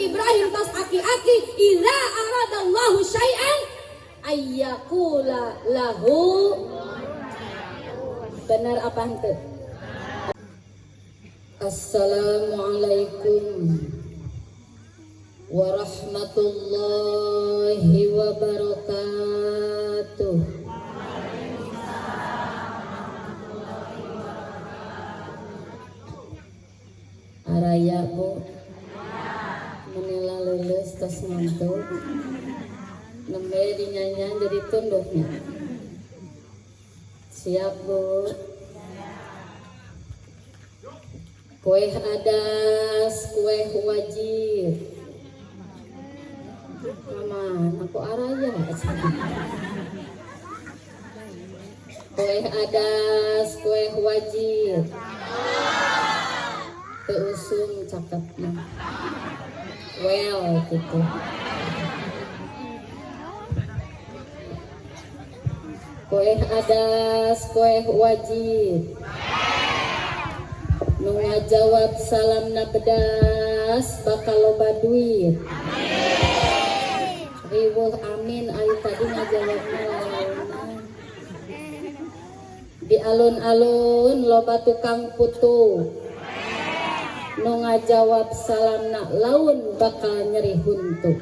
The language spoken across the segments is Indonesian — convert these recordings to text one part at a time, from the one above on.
Ibrahim tas aki-aki idza aradallahu syai'an ayyaqula lahu. Benar apa henteu? Assalamualaikum warahmatullahi wabarakatuh. Araya Bu menela lulus tos ngantuk nembe dinyanyian jadi tunduknya. Siap Bu. Kue adas, kue wajib. Aman, aku araya. Kue adas, kue wajib. Teusung cakepnya. Well gitu. Kue adas, kue wajib. Nu ngajawab salamna pedas bakal loba duit. Riweuh amin ari tadi ngajawabna lain. Di alun-alun loba tukang putu. Nu ngajawab salamna laun bakal nyeri huntu.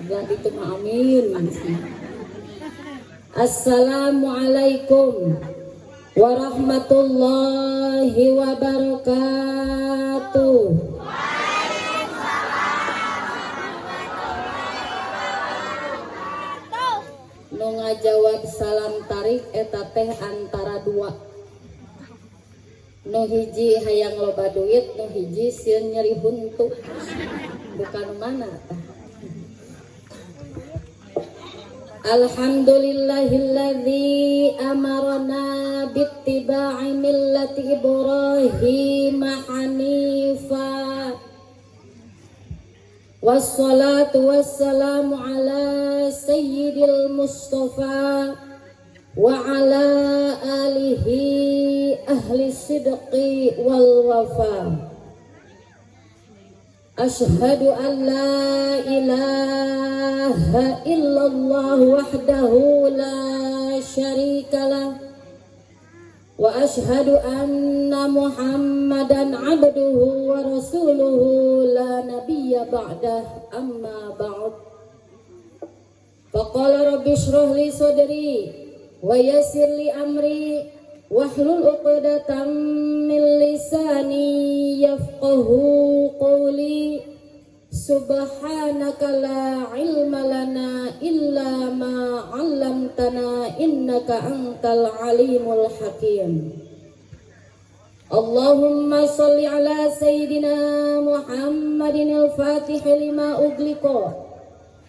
Bilang itu mah amin. Assalamualaikum warahmatullahi wabarakatuh. Nu ngajawab salam tarik eta teh antara dua. Nu hiji hayang loba duit, nu hiji sieun nyeri huntu. Bukan mana tah. Alhamdulillahilladzi amarna bittiba'i millati Ibrahim hanifa. Wassalatu wassalamu ala sayyidil Mustafa wa ala alihi ahli sidqi wal wafa. Ashhadu an la ilaha illallah wahdahu la syarikalah wa ashhadu anna Muhammadan abduhu wa rasuluhu la nabiyya ba'dah amma ba'd. Faqala rabbi shrah li sadri wa yassir li amri wahlul 'uqdatam min lisani yafqahu qawli. Subhanaka la ilma lana illa ma 'allamtana innaka antal alimul hakim. Allahumma shalli ala sayyidina Muhammadin al-fatih lima ughliqa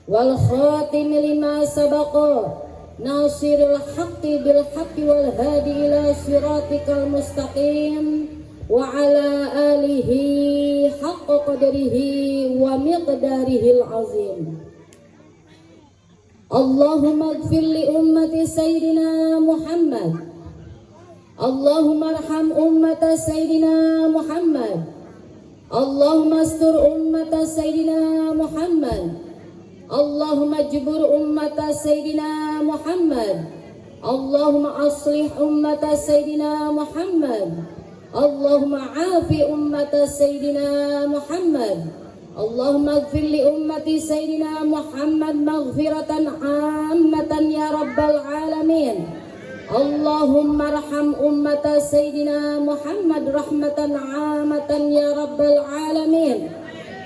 wal khatim lima sabaqa nasirul haqqi bil haqqi wal hadi ila siratikal mustaqim wa ala alihi haqqa qadrihi wa miqdarihil azim. Allahumma ighfir li ummati sayyidina Muhammad. Allahumma arham ummata sayyidina Muhammad. Allahumma astur ummata sayyidina Muhammad. Allahumma jibur ummata sayyidina Muhammad. Allahumma aslih ummata sayyidina Muhammad. Allahumma afi ummata sayyidina Muhammad. Allahumma ighfir li ummati sayyidina Muhammad maghfiratan ammatan ya rabbal alamin. Allahumma arham ummata sayyidina Muhammad rahmatan ammatan ya rabbal alamin.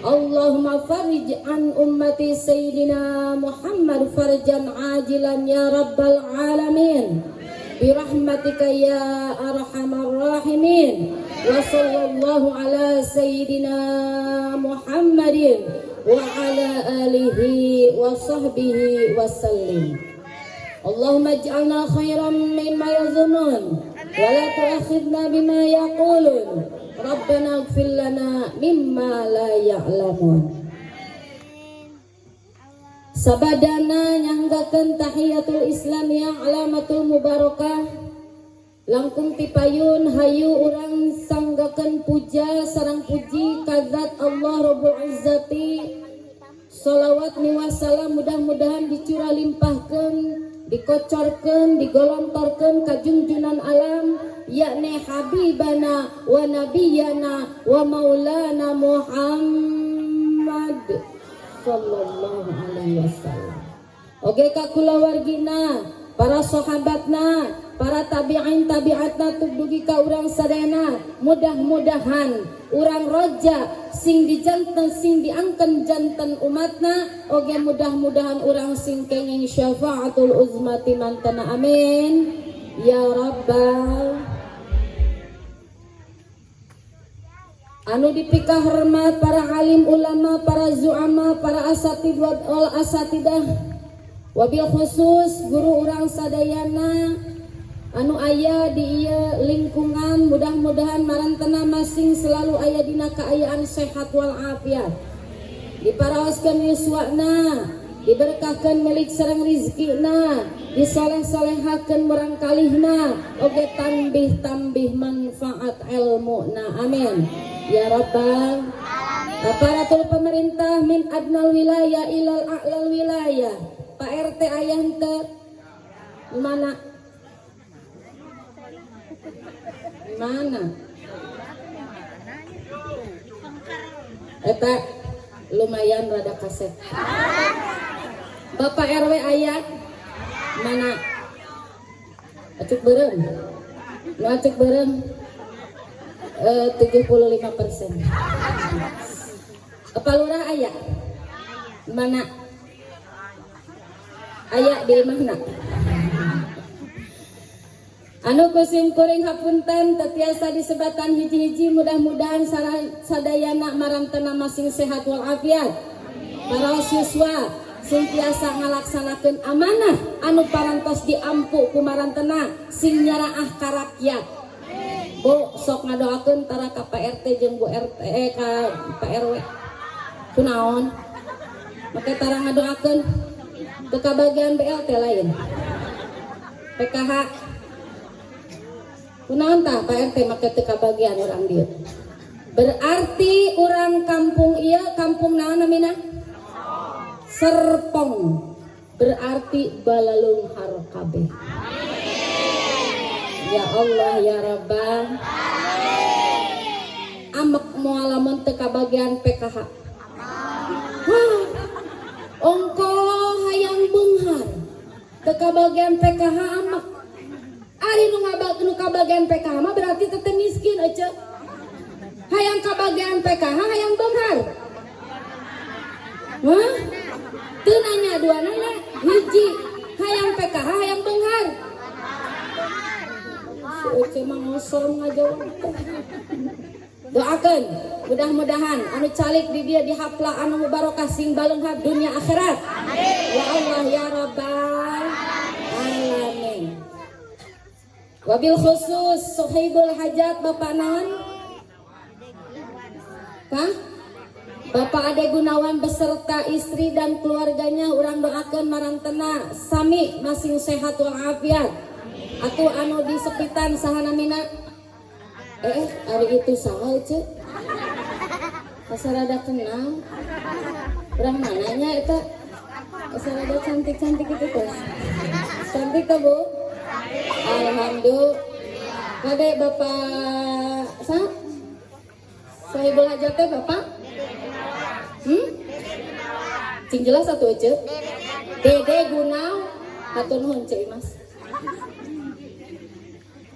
Allahumma farij an ummati sayyidina Muhammad farjan ajilan ya rabbal alamin birahmatika ya arhamar rahimin. Wa sallallahu ala sayyidina Muhammadin wa ala alihi wa sahbihi wa sallim. Allahumma ij'alna khairan mimma yazunnun wa la tu'akhidna bima yaqulun. Rabbana ighfir lana mimma la ya'lamun. Sabadana nyanggakeun tahiyatul Islam yang alamatul mubarakah langkung tipayun hayu urang sang manggakan puja sareng puji kadzat Allah Rabbul Izzati. Salawat ni wassalam mudah-mudahan dicurah limpahkan, dikocorkan, digolontorkan ka junjunan alam, yakni habibana wa nabiyana wa maulana Muhammad sallallahu alaihi wasallam. Oge ka kulawargina, para sahabatna, para tabi'in tabi'atna tugdugi ka urang sadayana, mudah-mudahan urang roja sing dijanten sing diangken janten umatna, oge mudah-mudahan urang sing kenging syafaatul uzmati mantana, amin ya rabbal. Anu dipikah hormat para alim ulama, para zu'ama, para asatid wal asatidah, wabil khusus guru urang sadayana anu aya di ieu lingkungan, mudah-mudahan marantana masing selalu aya dina kaayaan sehat wal afiat, diparaoskeun yuswana, diberkahkeun milik sareng rizkina, disoleh-solehakeun murang kalihna, oge tambih-tambih manfaat ilmuna, amin ya rabbal. Aparatur pemerintah min adnal wilayah ilal a'lal wilayah, Pak RT aya henteu mana? Mana? Eta lumayan rada kaset. Bapak RW aya mana? Acuk beureum. Nu acuk beureum 75%. Kepala lurah aya mana? Aya di mana? Anu kusim kuring hapunten tetiasa disebatan hiji-hiji, mudah-mudahan sadayana marantana masing sehat wal afiat. Para siswa sing tiasa ngalaksanakeun amanah anu parantos diampu ku marantana sing nyaraah ka rakyat. Bu sok ngadoakeun tara ka Pak RT jeung Bu RT ka Pak RW. Kunaon? Make tara ngadoakeun teu kabagian BLT lain. PKH kunaon tah Pak RT make teu kabagian urang dieu. Berarti urang kampung ieu kampung naon namina? Serpong. Berarti balalung har kabeh. Ya Allah ya Rabbah. Amek moal lamun teu kabagian PKH. Wah, ongko hayang beunghar teu kabagian PKH amek. Ari nu kabagian PKH mah berarti teteh miskin aja. Hayang kabagian PKH hayang beunghar. Hah? Teu nanya dua nanya hiji hayang PKH hayang beunghar. Ece mah ngosong ngajawab. Doakeun mudah-mudahan anu calik di dia dihapla anu barokah sing baleunghar dunia akhirat. Ya Allah ya Rabbal alamin. Wabil khusus sohibul hajat Bapak naon? Kah? Bapak Ade Gunawan beserta istri dan keluarganya urang doakeun marantena sami masing sehat wal afiat. Atuh anu di sepitan sahana mina? Hari itu saha ceu. Kasarada kenal. Urang mananya eta? Kasarada cantik-cantik itu teh. Cantik teh Bu? Alhamdulillah. Kade Bapak sa? Sohibul hajat teh Bapak? Cing jelas satu aja. Dede Gunawan, hatur nuhun Cik Mas.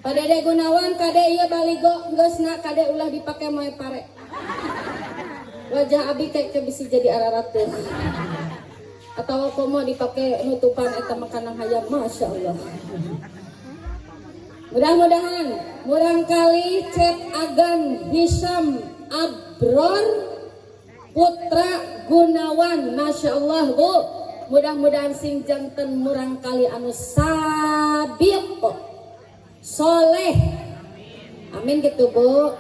Pak Dede Gunawan kade ieu baligo geusna kade ulah dipake moe pare. Wajah abi teh bisa jadi ararateuh. Atawa komo dipake nutupan eta makanan hayam, masyaallah. Mudah-mudahan murang kali Cep Agan Hisham Abror Putra Gunawan, Masya Allah Bu, mudah-mudahan sing janten murang kali anu sabiq soleh, amin gitu Bu.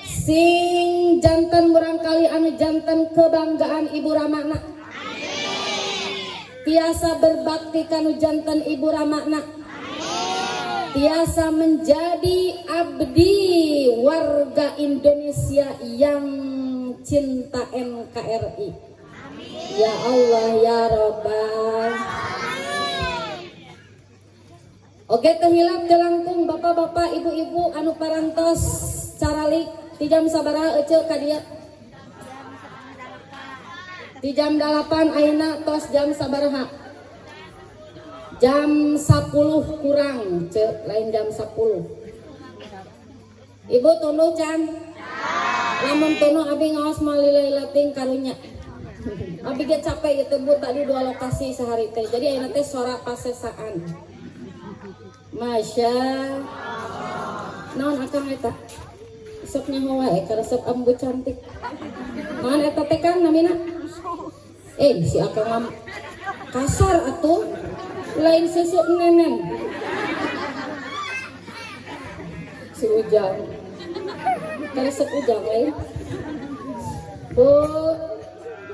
Sing janten murang kali anu janten kebanggaan Ibu Ramakna, tiasa berbakti kanu janten Ibu Ramakna. tiasa menjadi abdi warga Indonesia yang cinta NKRI. Ya Allah ya Rabbal. Oke terhilap jelangkung bapak-bapak ibu-ibu anu parantos caralik di jam sabaraha ece kadia di jam 8 ayeuna tos jam sabaraha jam 10 kurang cek lain jam 10 ibu tunu can lamun tunu abi ngaos malilailating karunya abi ge capek gitu bu tadi 2 lokasi sehari teh jadi ayeuna teh sora pasesaan Masya naon akang eta sok nyaho wae karesep ambu cantik naon eta teh kan namina si akang kasar atuh lain susu nenen si Ujang karesep Ujang lain Bu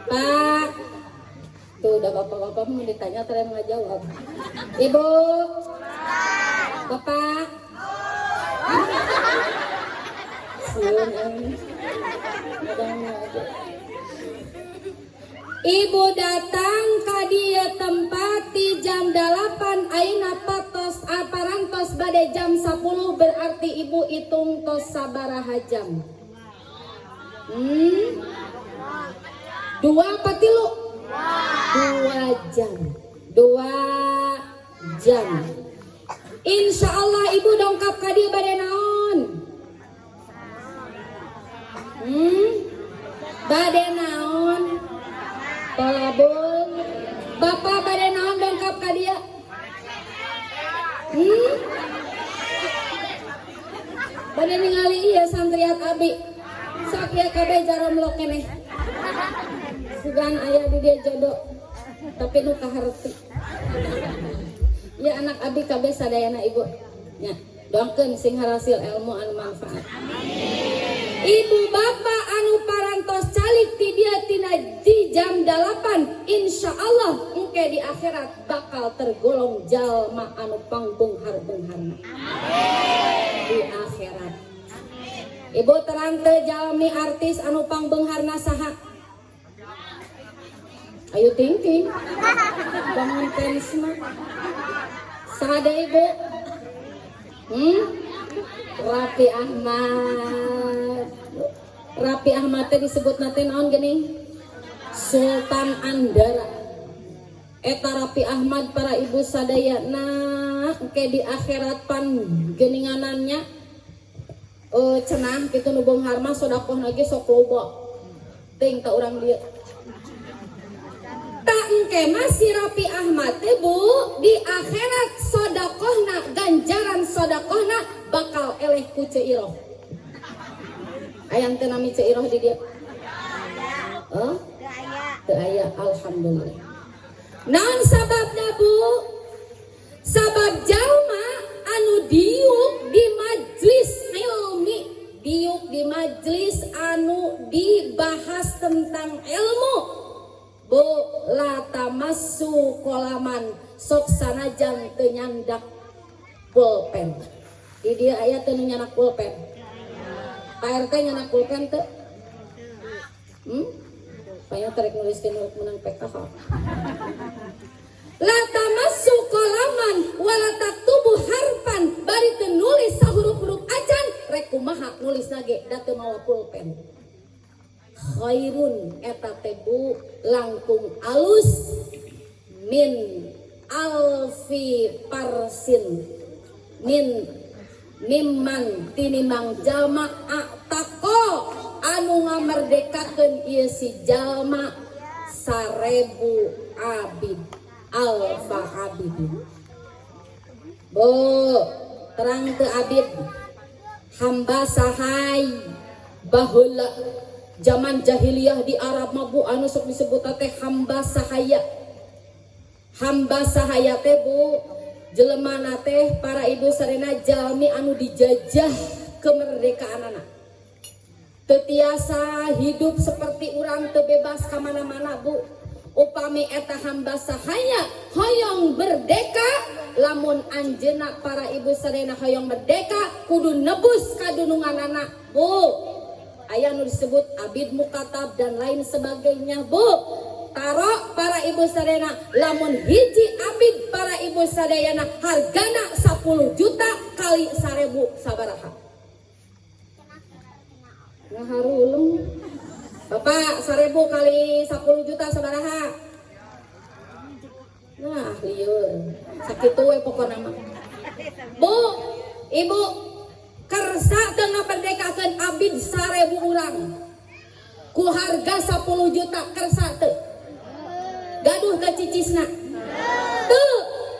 Pak tuh udah bapak-bapak mau ditanya terus nggak jawab Ibu Bapak Ibu datang ke dia tempat di jam 8 ayeuna patos parantos bade jam 10 berarti ibu hitung tos sabaraha jam 2 apa 3 2 jam 2 jam Insya Allah ibu dongkap ka dieu bade naon bade naon palabul bapak bade naon dongkap ka dieu bade ningali ieu santriat abi sok ieu kabeh jaromlok keneh sugan aya di dia jodoh tapi nu kaharti ya anak abi kabeh sadayana ibu nya doakeun sing harasil ilmu anu manfaat ibu bapak anu parantos calik ti dia tina di jam 8 insyaallah engke di akhirat bakal tergolong jalma anu pangbeunghar-beungharna di akhirat ibu terang teu jalmi artis anu pangbeungharna saha ayo ting bangun pensma sahada ibu Rapi Ahmad teh disebut nate naon geuning Sultan Andara eta Rapi Ahmad para ibu sadayana engke di akhirat pan geuninganannya cenah kitu nu beunghar mah sedekahna ge sok loba ting ka urang dieu tak engke masih Rapi Ahmad teh bu di akhirat sodakohna ganjaran sodakohna bakal eleh ku Ceiroh ayam teu nami Ceiroh di dia teu aya alhamdulillah naon sababna bu sabab jalma anu diuk di majlis ilmi diuk di majlis anu dibahas tentang ilmu Bu lata masu kolaman sok sanajan teu nyandak pulpen. Di dieu aya teu nyandak pulpen. Pak RT nyandak pulpen teu? Paya tarik nuliskeun urut menang PKH. Lata masu kolaman wala taktubu harfan bari teu nulis sahuruf-huruf ajan rek kumaha nulisna ge da teu mawa pulpen. Khairun eta tebu langkung alus min alfi parsin mimman tinimang jalma atako anu ngamerdekakeun ieu si jalma 1000 abid alfa abidin bu terang teu abid hamba sahay baheula zaman jahiliyah di Arab mah bu anu sok disebut teh hamba sahaya teh bu jelema teh para ibu sarena jalmi anu dijajah kemerdekaanana teu tiasa hidup seperti urang teu bebas ka mana-mana bu upami eta hamba sahaya hoyong merdeka, lamun anjeuna para ibu sadayana hoyong merdeka kudu nebus kadunungan anak. Bu, aya nu disebut abid mukatab dan lain sebagainya. Bu, taro para ibu sadayana lamun hiji abid para ibu sadayana hargana 10 juta kali 1000 sabaraha. Ngaharulung Bapak 1000 kali 10 juta sabaraha. Nah liur sakitu we pokona mah. Bu, ibu kersa teu ngaperdekakeun abid 1000 urang ku harga 10 juta kersa teu gaduh ke cicisna teu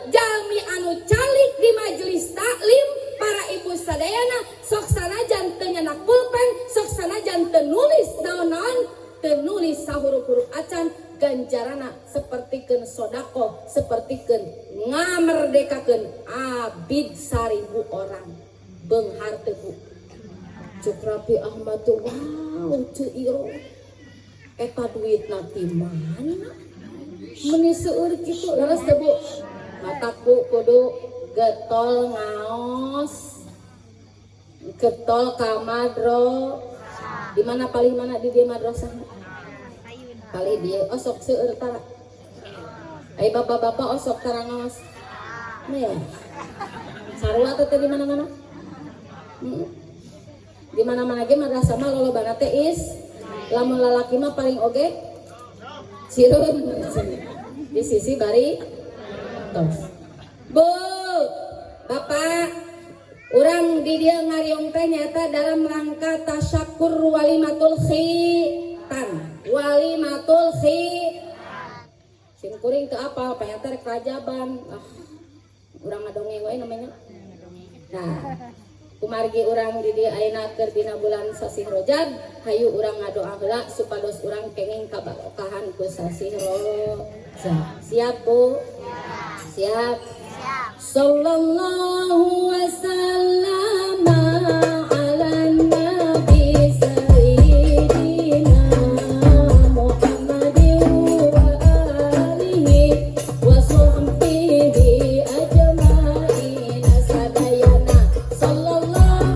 jalmi anu calik di majelis taklim para ibu sadayana sok sanajan teu nyenak pulpen, sok sanajan teu nulis naon-naon, teu nulis sahuruf-huruf acan, ganjarana sapertikeun sodaqoh, sapertikeun ngamerdekakeun abid 1000 orang. Beunghar teu Bu. Cuk Rapi Ahmad tuh wow ceu iro. Eta duitna ti mana? Meni seueur kitu leres teu Bu. Mataku kudu getol ngaos, getol ka madro. Di mana paling mana di dia madrasah? Kali dia osok seueur tara. Ai bapak-bapak osok tara ngaos. Nih. Sarua teh di mana-mana? Di mana-mana ge madrasah mah lolobana teh is. Lamun lalaki mah paling oge sireun. Di sisi bari tos. Bu, Bapak, urang di dia ngariung teh nyata dalam rangka tasyakur walimatul khitan. Walimatul khitan. Sim kuring teu apa ternyata rek rajaban. Urang ngadongeng wae namanya. Nah, kumargi urang di dia ayeuna keur dina bulan sasih Rajab, hayu urang ngadoa heula supados urang kenging kabarokahan ku sasih Rajab. Siap, Bu? Siap. Sallallahu wasallam ala nabi sayyidina Muhammadin wa alihi wa sahbihi ajma'in sadayana. Sallallahu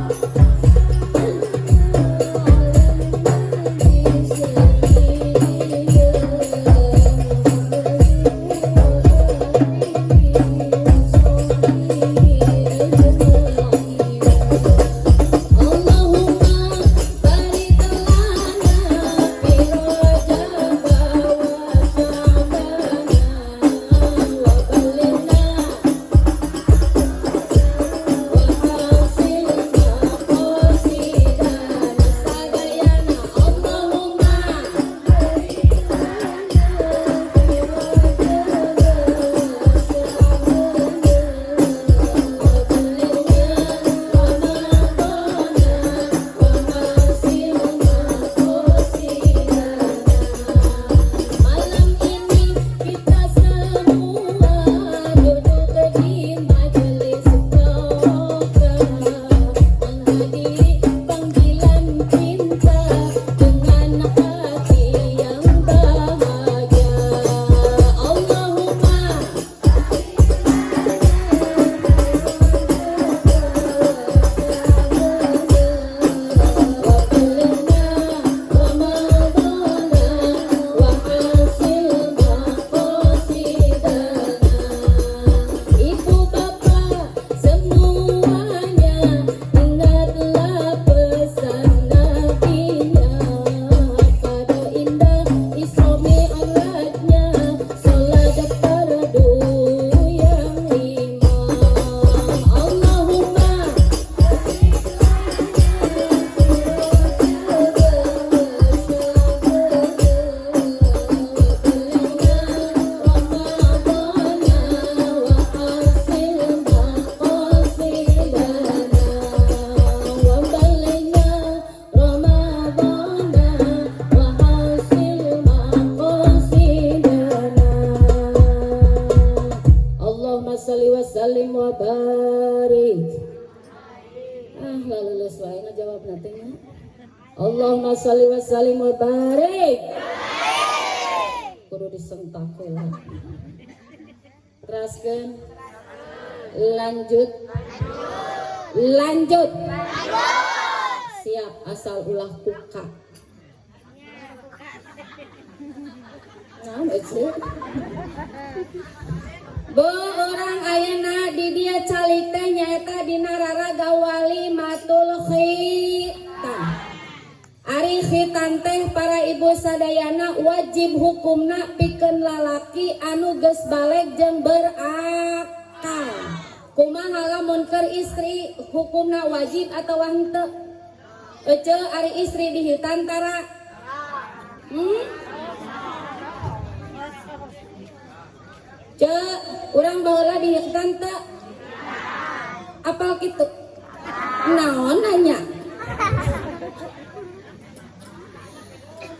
Allahumma sholli wa sallim wa barik. Kudu sentak heula. Teraskeun. Lanjut. Siap asal ulah kuka. Nah, Bu orang ayeuna di dia calik teh nyaeta dina raraga walimatul khitan. Ari khitan teh para ibu sadayana wajib hukumna pikeun lalaki anu geus baleg jeung berakal. Kumaha lamun keur istri hukumna wajib atawa henteu? Ece ari istri di hitan tara. Urang baheula di hitan teu? Apal kitu? Naon nanya?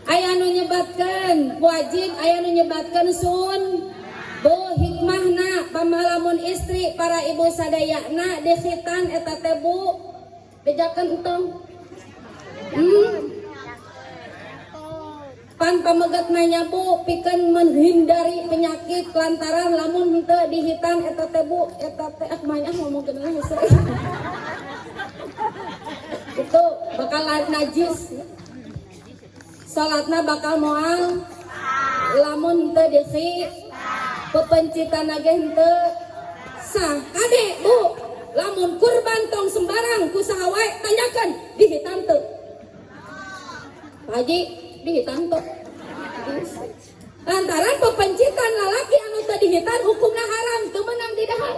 Aya nu nyebatkeun wajib, aya nu nyebatkeun sun. Bu hikmahna pamalamun istri para ibu sadayana di khitan eta teh Bu bejakeun entong. Pan pamegat nanya Bu pikeun menghindari penyakit lantaran lamun henteu di hitan eta teh Bu eta teh manya ngomongkeun geus. Itu bakal najis. Salatna bakal moal lamun teu disi pepencitan ge henteu sah ade Bu lamun kurban tong sembarang ku saha wae tanyakeun di hitam teu Haji di hitam teu lantaran pepencitan lalaki anu teu di hitam hukumna haram teu meunang di dahar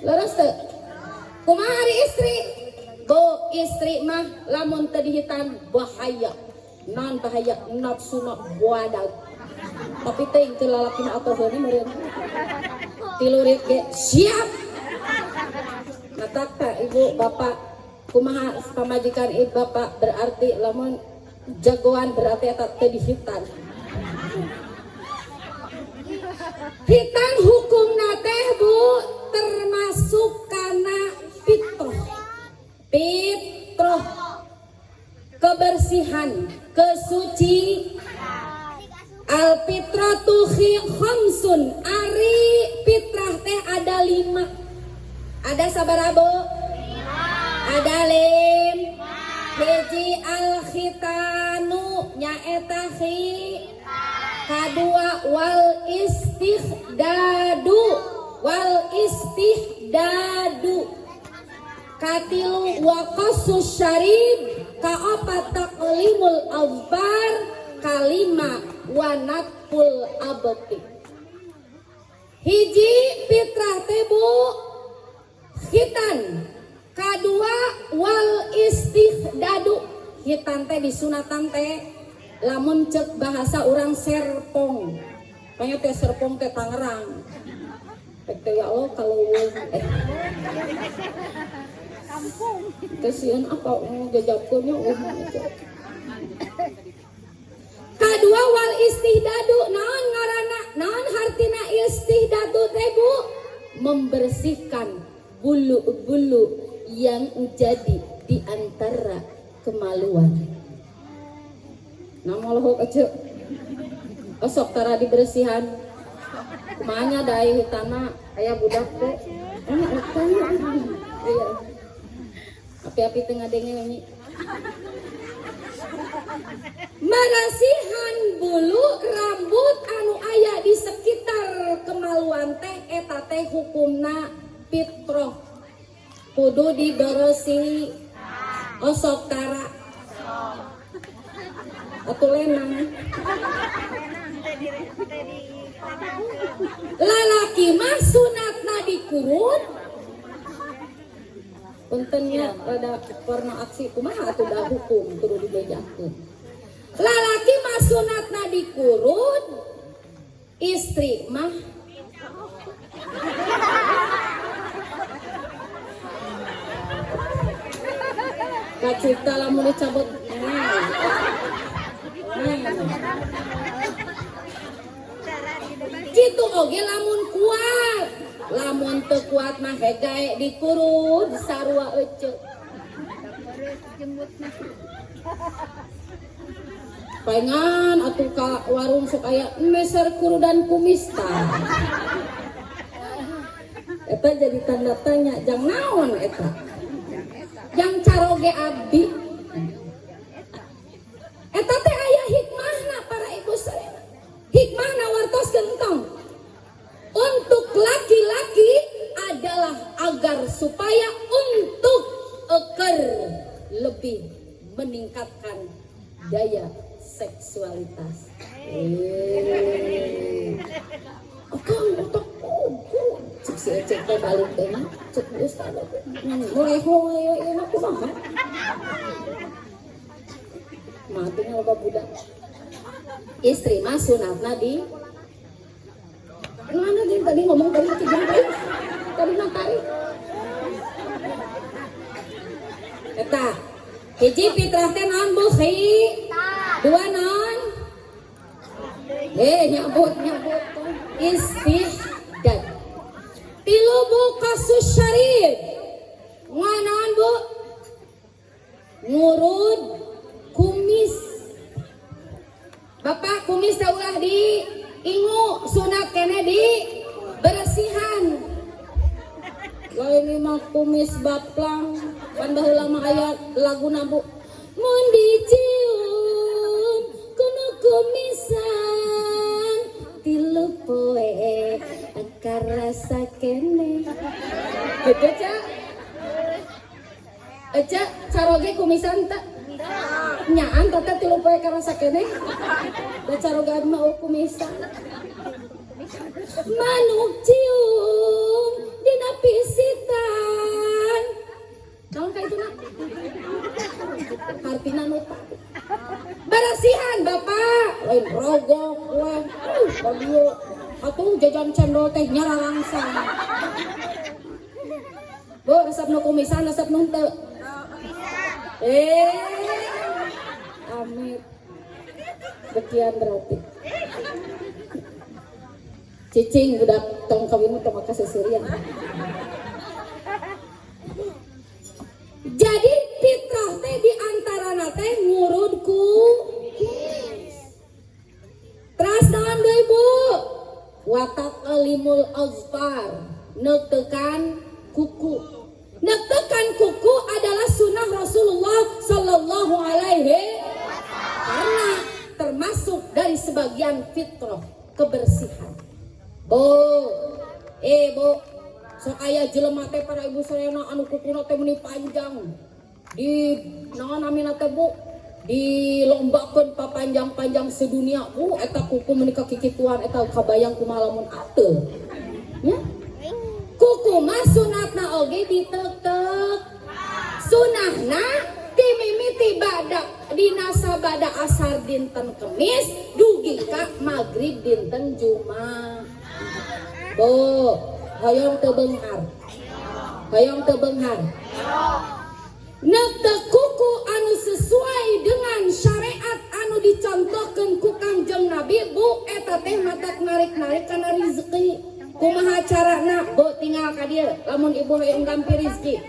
leres teu kumaha ari istri Bu istri mah lamun teu di hitam bahaya non bahaya nafsuna buadag tapi ting teu lalaki na atoheun meureun tilurit ge siap matak teh ibu bapak kumaha pamajikan ibu bapak berarti lamun jagoan berarti eta teu dihitan hitan hukumna teh Bu termasuk kana fitrah kebersihan kesuci al-fitratu khamsun ari fitrah teh ada 5 ada sabaraha Bu? Ada 5 hiji al-khitanu nyaeta kadua wal istihdadu katilu wa qasus syarib kaopat taqlimul azbar kalima wanakul abati hiji fitrah teh Bu khitan kadua wal istihdadu hitan teh disunatan teh lamun cek bahasa orang Serpong kayaknya teh Serpong teh Tangerang teh ya Allah kalau kasihan apa jajabkeunnya kadua wal istihdadu naon ngaranna naon hartina istihdadu teh Bu membersihkan bulu-bulu yang jadi di antara kemaluan namolohok aja osok tara dibersihan kumanya dai hitana aya budak teh aya api-api tengah denge ini marasihan bulu rambut anu aya di sekitar kemaluan teh eta teh hukumna fitrah kudu dibersih osok tara atuh lenang lalaki mah sunatna dikurut puntennya rada warna aksi kumaha atuh da hukum kudu dibejakeun lalaki mah sunatna dikurut istri mah kacita lamun dicabut gitu oge lamun kuat lamun teu kuat mah hegae dikurut sarua euceuk Paingan atuh ka warung sok aya meser kurudan kumis tah. Eta jadi tanda tanya jang naon eta. Jang caroge abdi. Eta teh aya hikmahna para ibu sadayana. Hikmahna wartoskeun entong. Untuk laki-laki adalah agar supaya untuk eker lebih meningkatkan daya seksualitas. Akang otak cek si Ecek teh balik teh cek ustaz mulai hoy enak kumaha. Mati loba budak. Istri mah sunatna di mana dia tadi ngomong tadi tadi natari. Eta hiji fitrah teh naon Bu? Dua non nyabut istihdad. Tilu Bu kasus syarif nganaon Bu? Ngurud kumis. Bapak kumis ulah di ingu sunat kene di beresihan. Lain mah kumis baplang pan baheula mah aya laguna Bu. Mun dicium kuno kumisan tilu poe akar rasa kene. Gitu Cak. Cak caroge kumisan tak? Nyaan tata tilu poe akar rasa kene. Da caroge mah kumisan. Manuk cium dina pisitan. Naon ka itu nak? Hartina nuta. Barasihan Bapak, lain rogok wah. Bagieu atuh jajan cendol teh nyararangsang. Bu, resep nu kumisan, resep nu henteu. Amit. Bekian berarti. Cicing budak tong kawin tong kasesirian. Jadi fitrah teh di antarana teh ngurud kumis. Teras naon deui Bu? Watak alimul azfar, neutekan kuku. Neutekan kuku adalah sunnah Rasulullah sallallahu alaihi karena termasuk dari sebagian fitrah kebersihan. Bu, sok aya jelema teh para ibu sadayana anu kukuna teh meuni panjang. Di naon namina teh Bu? Dilombakeun papanjang-panjang sedunia Bu, eta kuku meuni kakikituan eta kabayang kumaha lamun ateu. Nya? Kuku mah sunatna oge diteuk-teuk. Sunahna timimiti badak dina sabada asar dinten Kemis dugi ka magrib dinten Jumat. Bu, hoyong teu beunghar. Hoyong teu beunghar. Neuteuk kuku anu sesuai dengan syariat anu dicontohkeun ku Kangjeng Nabi Bu, eta teh matak narik-narik kana rezeki. Kumaha carana? Bu, tinggal ka dieu lamun ibu hoyong gampi rezeki.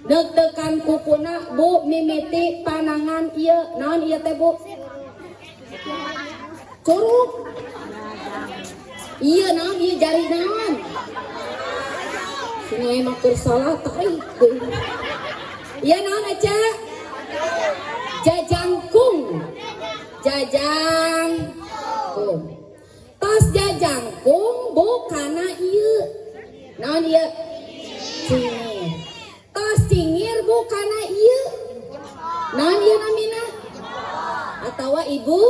Neutekan kukuna Bu mimiti panangan ieu. Naon ieu teh Bu? Curug. Iya naon ieu jari naon? Sungai makur salah tarik. Iya naon aja? Jajangkung. Jajangkung. Tos jajangkung Bu kana ieu. Naon ieu? Cingir. Tos cingir Bu kana ieu. Naon ieu namina? Atawa ibu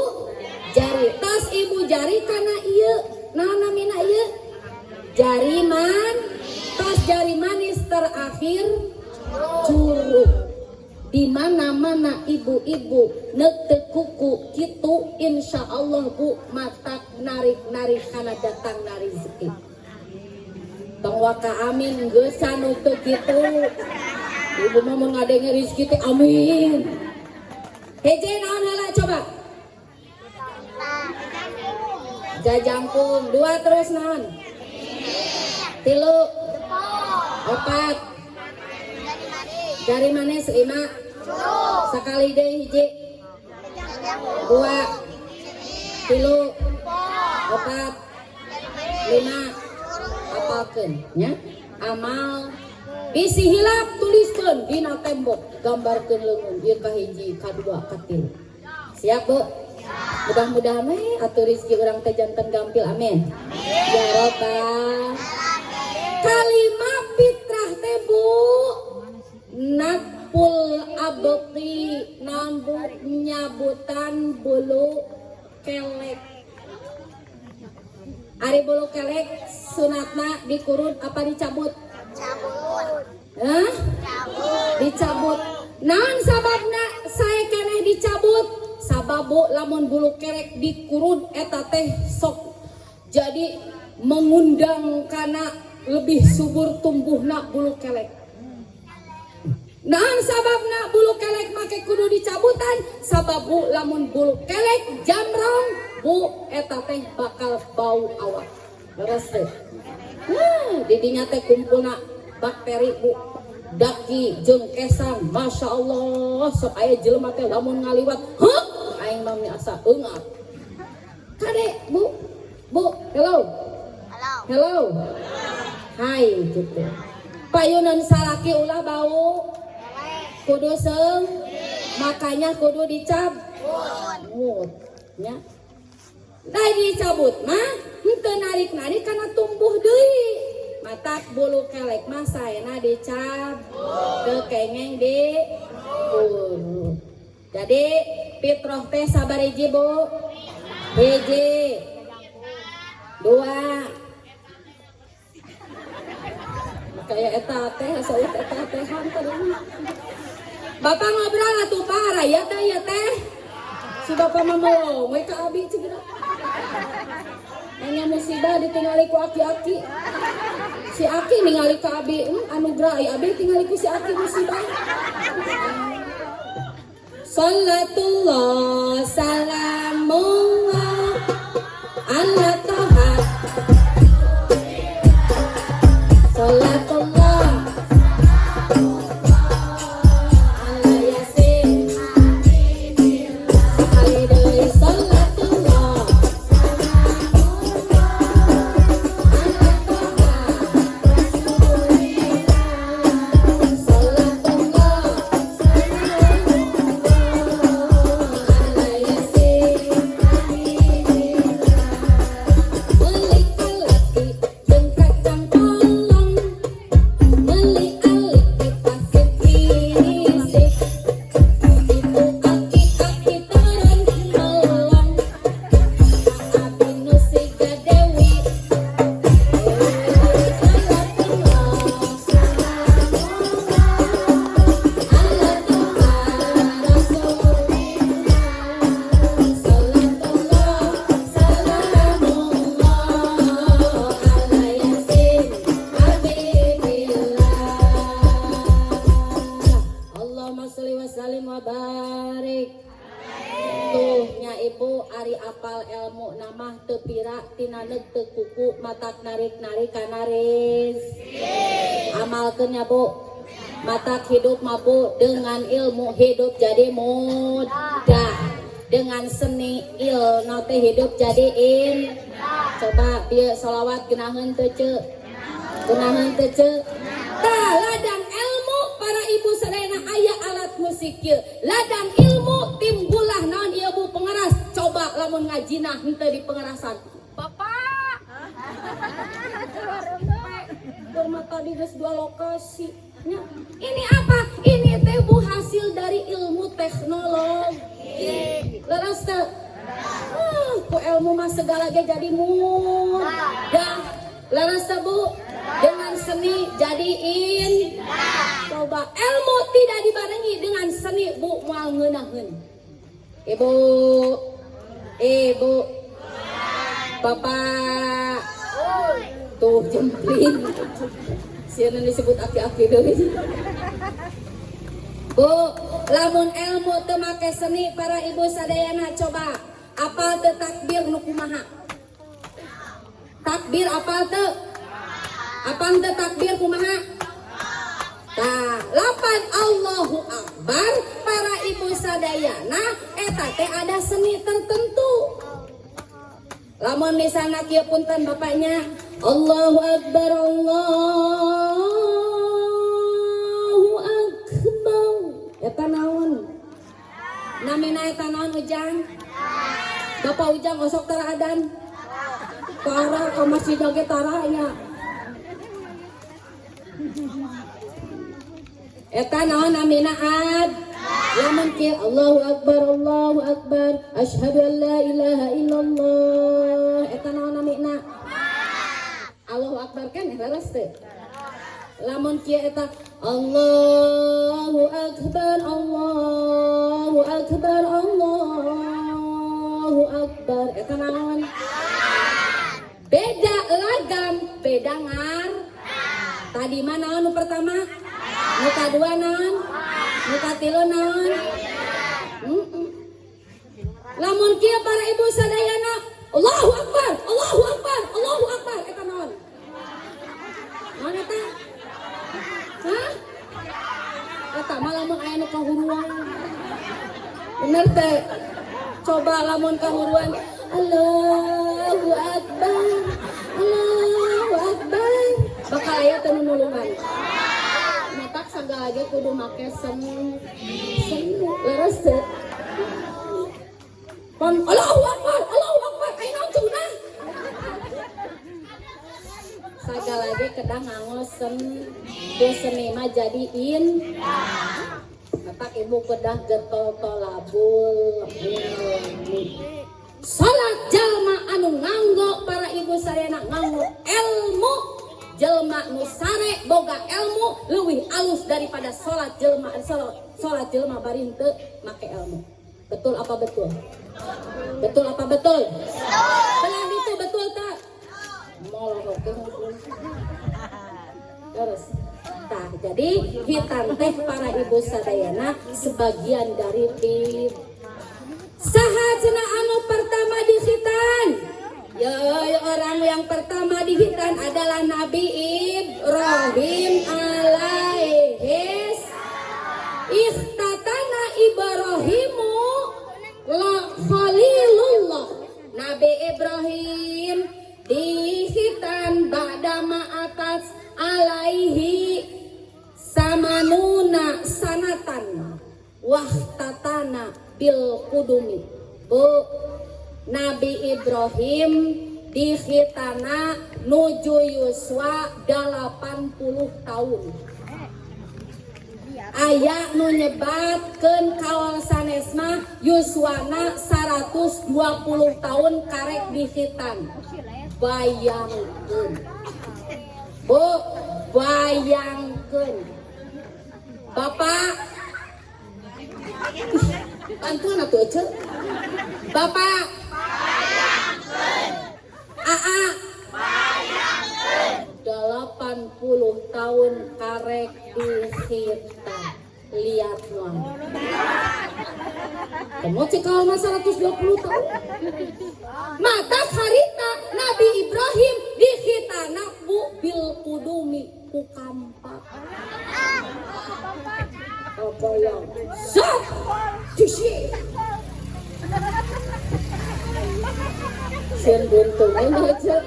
jari. Tos ibu jari kana ieu. Naon namina ieu? Jari tos jari manis terakhir curug. Di mana-mana ibu-ibu neuteuk kuku kitu insyaallah Bu matak narik-narik kana datang rezeki. Tong waka amin geus anu teu kitu. Ibu mah mengadenge rezeki teh amin. Heje naon heula coba? Jajangkung. Dua terus naon? Tilu. Opat. Jari manis 5. Sakali deui hiji. 2 3 4 5 apalkeun nya amal bisi hilap tuliskeun dina tembok gambarkeun leungeun ieu kahiji kadua katilu siap Bu mudah-mudahan atuh rezeki urang teh janten gampil amin ya robbal kalimat fitrah teh Bu nakpul abdi nambut nyabutan bulu kelek. Ari bulu kelek sunatna dikurut apa dicabut? Cabut. Hah? Cabut. Dicabut. Naon sababna saya keneh dicabut? Sababu lamun bulu kelek dikurut eta teh sok jadi mengundang kana lebih subur tumbuhna bulu kelek. Naon sababna bulu kelek make kudu dicabutan? Sababu lamun bulu kelek jamrong Bu eta teh bakal bau awak. Leres teh. Di dinya teh kumpulna bakteri Bu. Daki jeung kesang, masya Allah. Sok aya jelema teh lamun ngaliwat, heuh, aing mah asa eungat. Kade Bu, hello. Hello. Hai gitu. Payunan salaki ulah bau. Kudu seung, makanya kudu dicabut. Nya. Da dicabut mah henteu narik-narik kana tumbuh deui. Matak bulu kelek mah saena dicabut, teu kengeng di bulu. Jadi fitrah teh sabar hiji Bu. Hiji. 2. Kayak eta teh asa eta teh hanter. Bapak ngobrol atuh parah ya teh. Si bapak mah melong we ka abi cigina. Hanya musibah ditinggali ku aki-aki. Si aki ningali ka abi, anugerah ai abi tingali ku si aki musibah. Sallatullah salamullah ala taha. Sallatullah narik-narik kanaris amalkeun ya Bu matak hidup mah Bu dengan ilmu hidup jadi mudah dengan seni ilmu teh hidup jadi coba bieu sholawat geunaheun teu ceuk tah ladang ilmu para ibu sadayana aya alat musik ieu ladang ilmu timbulah naon ieu Bu pengeras coba lamun ngajina henteu di pengerasan Bapak bermata di geus 2 lokasi. Ini apa? Ini teh Bu hasil dari ilmu teknologi. Leres teu? Ku ilmu mah segala ge jadi mudah. Leres teu Bu? Dengan seni jadiin. Coba ilmu tidak dibarengi dengan seni Bu moal ngeunaheun. Ibu, Bapak. Tuh jempling sianan disebut aki-aki deui Bu lamun ilmu teu make seni para ibu sadayana coba apal teu takbir nu kumaha takbir apal teu takbir kumaha tah lapan Allahu Akbar para ibu sadayana eta teh ada seni tertentu. Lamun misalna kieu punten bapaknya Allahu Akbar Allahu Akbar eta naon? Namina eta naon Ujang? Bapak Ujang osok tara adan. Tara ka masjid oge tara nya. Eta naon namina ad? Lamun kieu Allahu Akbar asyhadu an la ilaha illallah eta naon namina? Allahu Akbar kan leres teh. Lamun kieu eta Allahu Akbar eta naon? Beda lagam, beda ngar. Tadi mah naon nu pertama? Nu kadua naon? Nu katilu naon? Lamun kieu para ibu sadayana Allahu Akbar eta naon? Naon eta? Hah? Eta mah lamun aya nu kahuruan. Bener teh. Coba lamun kahuruan Allahu Akbar bakal aya teu nulungan. Matak sagala ge kudu make seni leres teh. Pon Allahu Akbar aya naon cenah? Sagala ge kedah ngangosen teu seni mah jadi Bapak ibu kedah getol-tol labul. Salat jalma anu nganggo para ibu sadayana nganggo ilmu. Jelma nu sare boga ilmu leuwih alus daripada salat jelma bari henteu make ilmu. Betul apa betul? Betul apa betul? Belah itu betul tak? Molok terus. Nah, jadi hitan teh para ibu sadayana sebagian dari tim. Saha cenah anu pertama di hitan? Ya, orang yang pertama di hitan adalah Nabi Ibrahim alaihis. Ikhtatana Ibrahimu la khalilullah. Nabi Ibrahim di hitan ba'dama atas alaihi samanuna sanatan wahtatana bil kudumi. Bu, Nabi Ibrahim di khitana nuju yuswa 80 tahun. Aya nu nyebatkeun kaol sanesma yuswana 120 tahun karek di khitan. Bayangkeun. Bu, bayangkeun. Bapak bantuan atuh ece. Bapak bayangkeun. Aa bayangkeun. 80 tahun karek di khitan. Lihat nuan. Kamu cikal mah 120 tahun. Mata harita Nabi Ibrahim di khitana bu bil kudumi ku kampak. Apa yang zat disi. Sen buntung aja.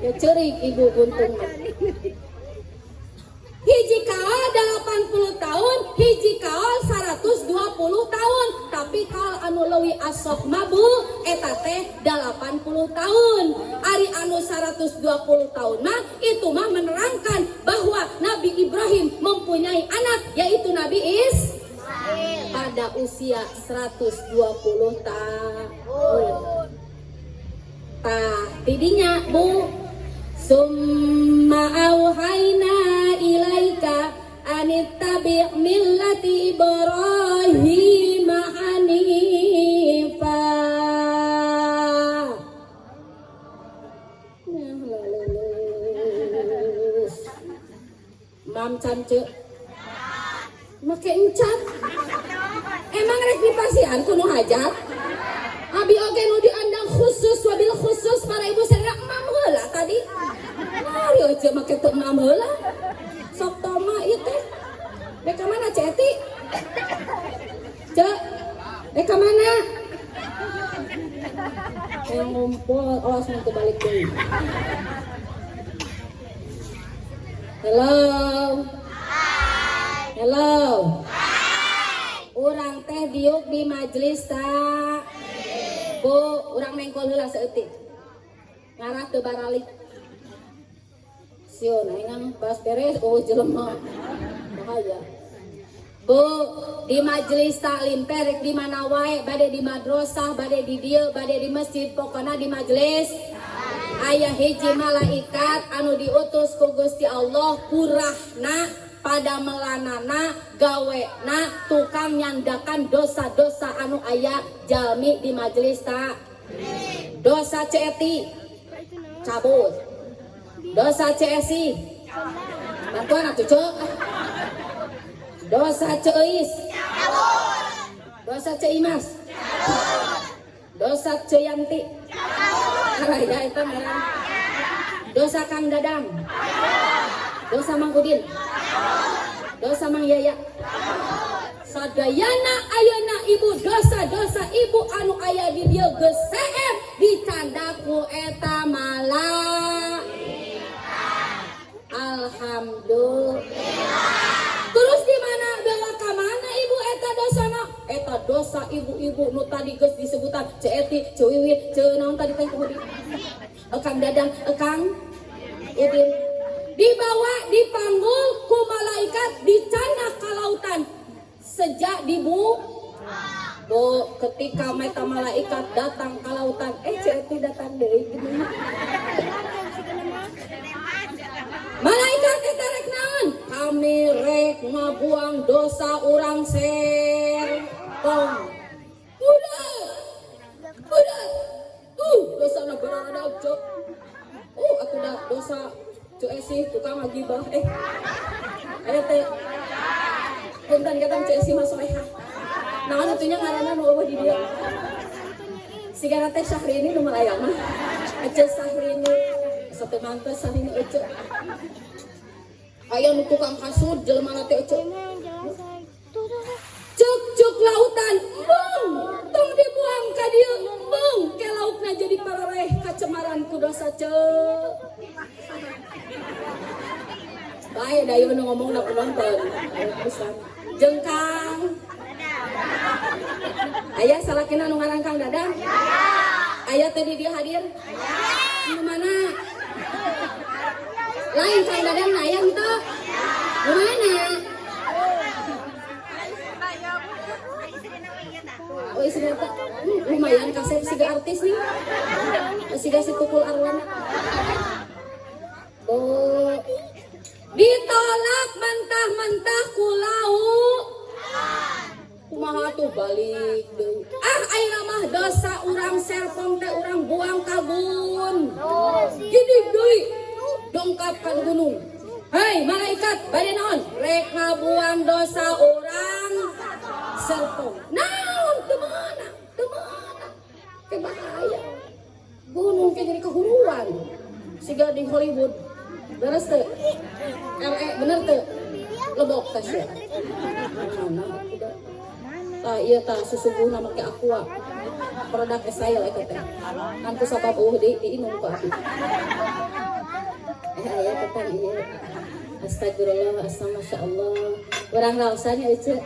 Ya cerik ibu buntung. Hiji kaal 80 tahun, hiji kaal 120 tahun. Tapi kaal anu leuwih asok mabu eta teh 80 tahun. Ari anu 120 tahun mah itu mah menerangkan bahwa Nabi Ibrahim mempunyai anak yaitu Nabi Ismail pada usia 120 tahun. Tah tidinya Bu summa auhayna ilaika anittabi' millati Ibrahim hanifa. Mam cance make encat. Emang rek dipasihan kudu hajat? Abi oge nu diandang khusus wabil khusus para ibu sadaya emam heula tadi. Ari aja make teu emam heula. Sok toma ieu teh. Beka mana Ceti? mana? Yang ngumpul, awas nanti balik deh. Hello. Hello. Urang teh diuk di majelis tak. Bu, urang nengkol heula saeutik. Ngarah teu baralik. Sion aing pas beres jelema. Bahaya. Bu, di majelis taklim perek di mana wae, bade di madrasah, bade di dieu, bade di masjid, pokona di majelis aya hiji malaikat anu diutus ku Gusti Allah kurahna pada melanana gawena tukang nyandakan dosa-dosa anu aya jalmi di majelis tak. Dosa ceeti cabut, dosa ceesi bantuan atuh ceu. Dosa ceis, dosa ceimas, dosa ceyanti, ya itu merah. Dosa Kang Dadang, dosa Mang Udin, dosa Mang Yaya. Sadayana ayana ibu dosa-dosa ibu anu aya di dieu geus seueur dicandaku eta malah. Alhamdulillah. Terus di mana bela ka mana ibu eta dosana? Eta dosa ibu-ibu nu tadi geus disebutan Ceeti, Cewiwit, naon tadi teh kudu Kang Dadang, Kang Udin. Dibawa dipanggul ku malaikat dicanak ka lautan. Sejak dibu ketika meta malaikat datang ke lautan, Ceeti datang deui gini. Malaikat eta rek naon? Kami rek ngabuang dosa urang serpong. Udah. Dosa na berada cok. Aku dah dosa cok esi tukang ngagibah. Aya teh. Punten katang cok esi masoleha. Naon atunya ngaranna nu eueuh di dieu. Sigana teh Syahrini nu aya mah. Ece Syahrini. Satu mantes Syahrini ece. Aya nu tukang kasut jelema teh ece. Cuk lautan, bung, tong dibuang ka dieu, bung, ke laukna jadi parareh kacemaran ku dosa ceuk. Bae da ieu nu ngomongna penonton. Jengkang. Aya salakina nu ngaran Kang Dadang? Aya teh di dieu hadir? Di mana? Lain Kang Dadang na aya henteu? Di mana? Oh istri eta lumayan kasep siga artis nih. Siga si Tukul Arwana. Ditolak mentah-mentah ku lauk. Kumaha tuh balik deui. Ayeuna mah dosa urang serpong teh urang buang kagun. Gini deui. Dongkap ka gunung. Hei malaikat bade naon? Rek ngabuang dosa urang serpong. Naon teu meunang. Ke bahaya. Gunung ke jadi kehuruan. Siga di Hollywood. Beres teu? Bener teu? Lebok tes ya. Tah ieu tah susuguhna make aqua. Produk Estyle eta teh. Kan ku sabab diinum ku abi. Aya tetang ieu. Astagfirullah, masyaallah. Urang raosanya ece.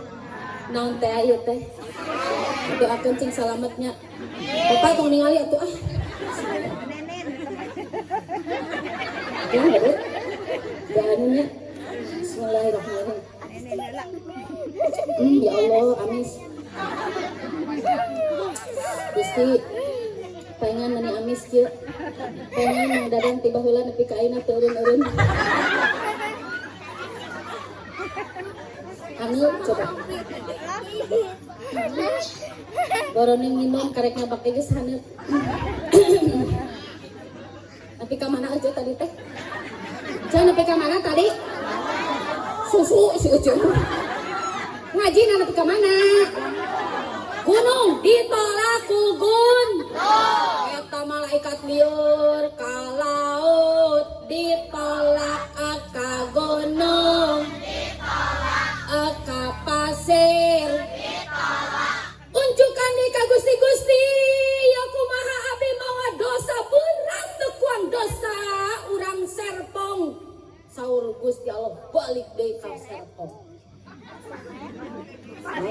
Naon teh ieu teh? Doakeun cing salametnya. Bapak tong ningali atuh ah. Ya bener. Jahannya. Bismillahirrahmanirrahim. Ya Allah, amis. Gusti pengen meni amis kieu. Pengen Mang Dadang tiba heula nepi ka ayeuna teu eureun-eureun. Anu coba. Boroning minum karek ngabak geus haneut. Nepi ka mana aja tadi teh? Jangan nepi ka mana tadi? Susu si Ucu. Ngaji nepi ka mana? Gunung ditolak ku gun. Eta malaikat lieur ka laut ditolak ka gunung. Ditolak ka pasir. Ditolak. Unjukan di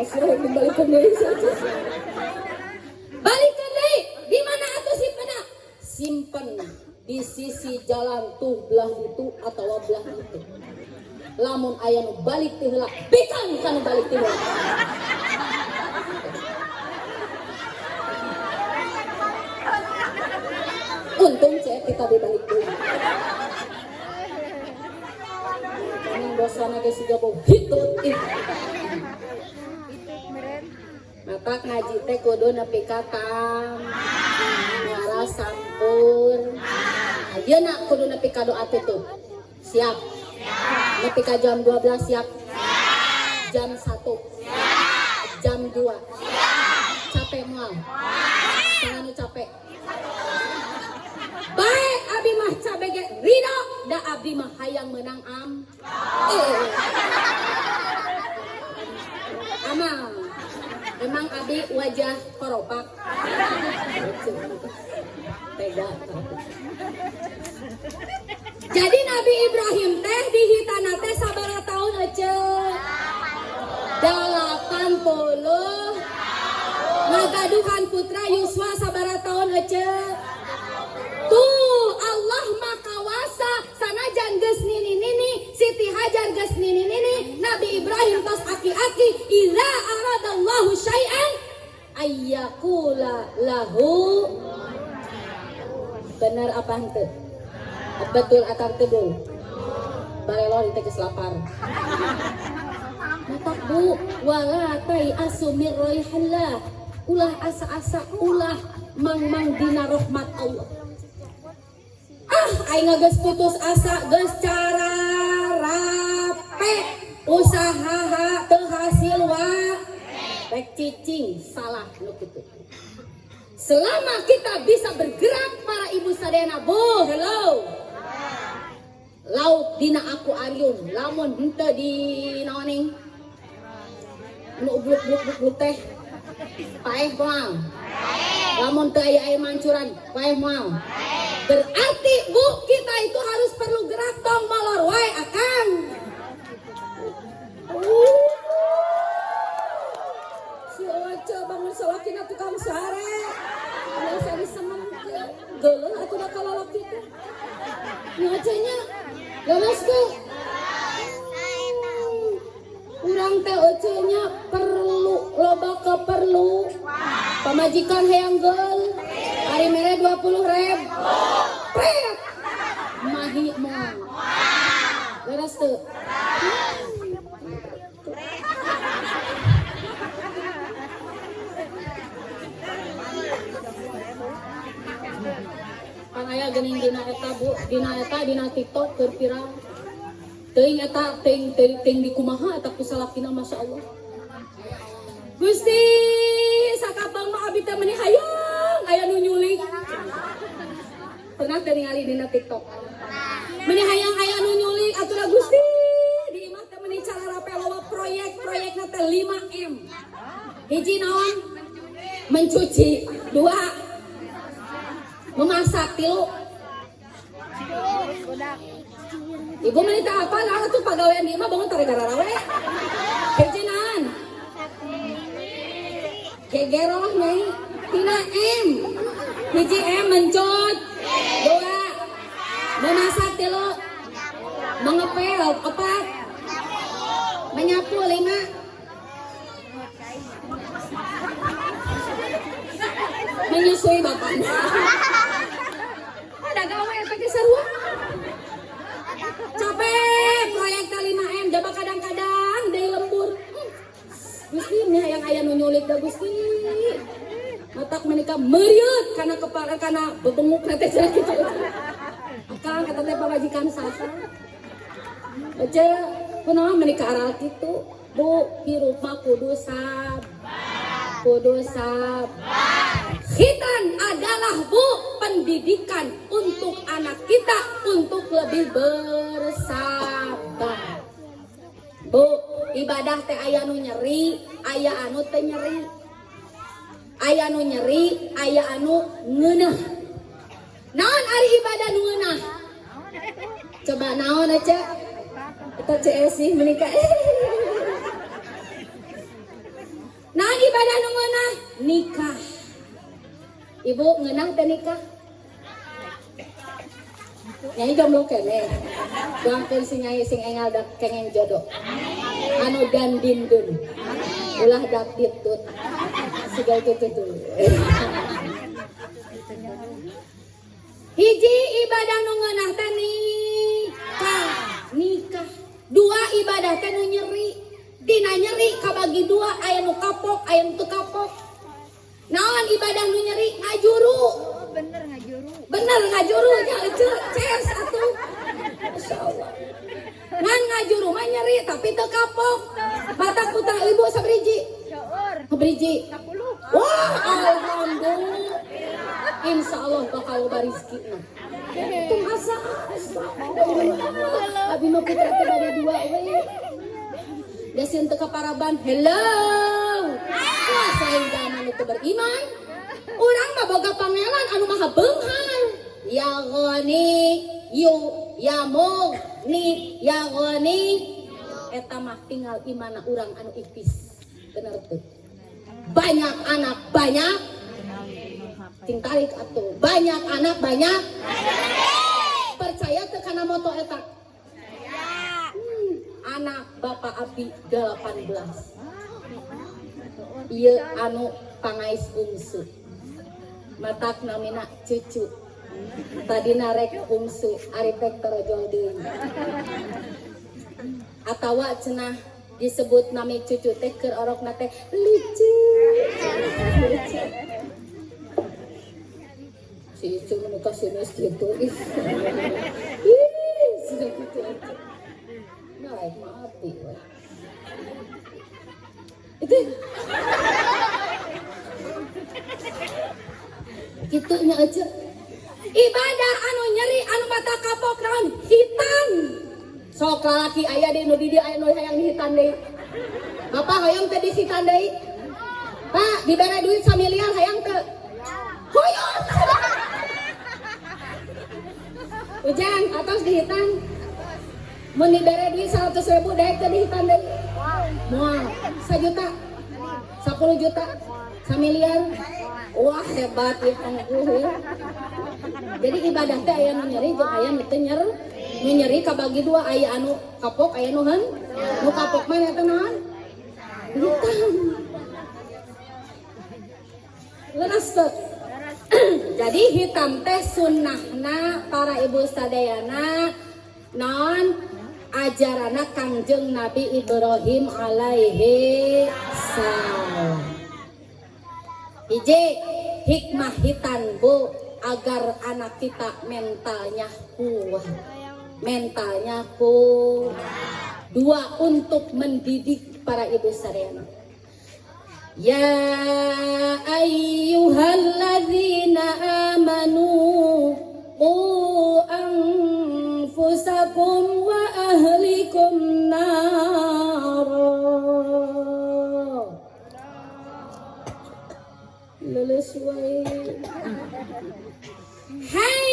Suruh dibalikan deui saja. Balikan deui. Di mana atuh simpenna? Simpen di sisi jalan tuh belah itu atau belah itu. Lamun aya nu balik teh heula, pikan kana balik teh heula. Untung cek kita dibalik deui. Nang dosana geus siga bau hitut ih. Maka ngaji teh kudu nepi ka tam. Ngara sampur. Ayeuna kudu nepi ka doa teh tuh. Siap. Nepi ka jam 12 siap. Jam 1. Jam 2. Capek moal. Jangan capek. Baik abdi mah cabege ridho da abdi mah hayang menang am. Amal. Emang abdi wajah koropak. Tega. Jadi Nabi Ibrahim teh dihitana teh sabaraha taun eceuk? 80. Ngagaduhan putra Yuswa sabaraha taun eceuk? Tuh Allah mah kawasa sanajan geus nini-nini Siti Hajar geus nini-nini Nabi Ibrahim tos aki-aki idza aradallahu syai'an ayyaqula lahu. Bener apa henteu? Betul atau teu? Barelo di teh lapar. Matak Bu, wala tai asumir raihallah. Ulah asa-asa ulah mang-mang dina rahmat Allah. Aing geus putus asa, geus cara rape, usaha teu hasil wa rek cicing salah nu kitu. Selama kita bisa bergerak para ibu sadayana, Bu, hello. Lauk dina akuarium, lamun henteu di naoning nu bluk-bluk teh paeh moal. Lamun teu aya air mancuran, paeh moal. Berarti Bu, kita itu harus perlu gerak dong molor wae akang. Si Oce bangun salakina tukang sare. Biasa disementkeun. Geuleuh atuh da kalalaki teh. Ngacenya ganas ke. Urang teh Ocenya perlu loba keperlu. Pamajikan hayang geul. Hari mere 20.000. Pret. Mahi moal. Beres teu? Kan aya geuning dina eta Bu, dina TikTok keur viral. Teuing eta teuing di kumaha eta ku salakina masyaallah. Gusti, sakabang mah abdi teh meuni hayang aya nu nyulik. Pernah teu ningali dina TikTok. Meuni hayang aya nu nyulik aturan Gusti. Di imah teh meuni cara rape loba proyekna teh 5M. Hiji naon? Mencuci. 2 memasak. 3 Ibu menita apa? Nah tuh pagawean di imah bangun tarik gara-gara we. Hiji naon? Gegeroh nih, tina M. Hiji M mencut. 2 memasak. 3 mengepel. 4 menyapu. 5 menyusui bapaknya. Ada gawe pakai sarua. Capek proyek 5M. Coba kadang-kadang dari lembur. Gusti ini yang aya nu nyulik da Gusti. Matak menika meriut karena kepala karena bebenguk teh cenah kitu. Akang kata teh pamajikan sasa. Aja kunaon menika aral kitu. Bu, hirup mah kudu sabar. Khitan adalah Bu pendidikan untuk anak kita untuk lebih bersabar. Bu, ibadah teh aya nu nyeri, aya anu teh nyeri. Aya nu nyeri, aya anu ngeunah. Naon ari ibadah nu ngeunah? Coba naon aja? Kita CS menikah. nikah. Ibu ngeunang teh nikah? Nyai jomblo kene. Doangkeun si nyai sing engal dak kengeng jodoh. Anu dandindun. Ulah dak ditut. Sigal kitu tuh. Hiji ibadah nu ngeunah teh nikah. Dua ibadah teh nu nyeri. Dina nyeri kabagi dua, aya nu kapok, aya nu teu kapok. Naon ibadah nu nyeri? Ngajuru. Bener ngajuru nya ces atuh. Masyaallah. Ngan ngajuru mah nyeri tapi teu kapok. Batak putah ibu sabriji? Sabriji. 10. Wah, alhamdulillah. Insyaallah bakal loba rezekina. Itu asa. Abi mah putra teh bade dua we. Dasieun teu kaparaban. Hello. Wah, saya zaman itu beriman. Urang mah boga pangeran anu maha beunghar. Ya Ghani, ya Mughni, ya Ghani. Eta mah tinggal imana urang anu ipis. Bener tuh. Banyak anak banyak. Ting tarik atuh. Banyak anak banyak. Percaya teu kana moto eta? Anak Bapak Abi 18. Ieu anu pangais bungsu. Matak namina cucu. Tadina rek bungsu ari pek torojol deui. Atawa cenah disebut nami cucu teh keur orokna teh lucu. Si cucu nu kasih kitu. Ih, sudah kitu. Nah, mati we. Itu kitunya aja ibadah anu nyeri anu mata kapok naon hitan sok lalaki aya di nu di aya nu hayang dihitan deui bapak hayang teh dihitan deui pak dibere duit 1 miliar hayang teu hoyong ujang atos dihitan mun dibere duit 100.000 daek teh dihitan deui moal 1 juta 10 juta 1 miliar. Wah hebat ya angkuh ya. Jadi ibadah teh aya nu nyeri jeung aya nu teu nyeri. Nu nyeri kabagi dua, aya anu kapok aya nu heun. Nu kapok mah eta naon? Hitam. Leres teu. Jadi hitam teh sunnahna para ibu sadayana naon ajarana Kangjeng Nabi Ibrahim alaihi salam. Hiji hikmah hitan bu agar anak kita mentalnya kuat. Dua untuk mendidik para ibu sadayana. Ya ayyuhalladzina amanu qu anfusakum wa ahlikum nara. Lulus wae. Hai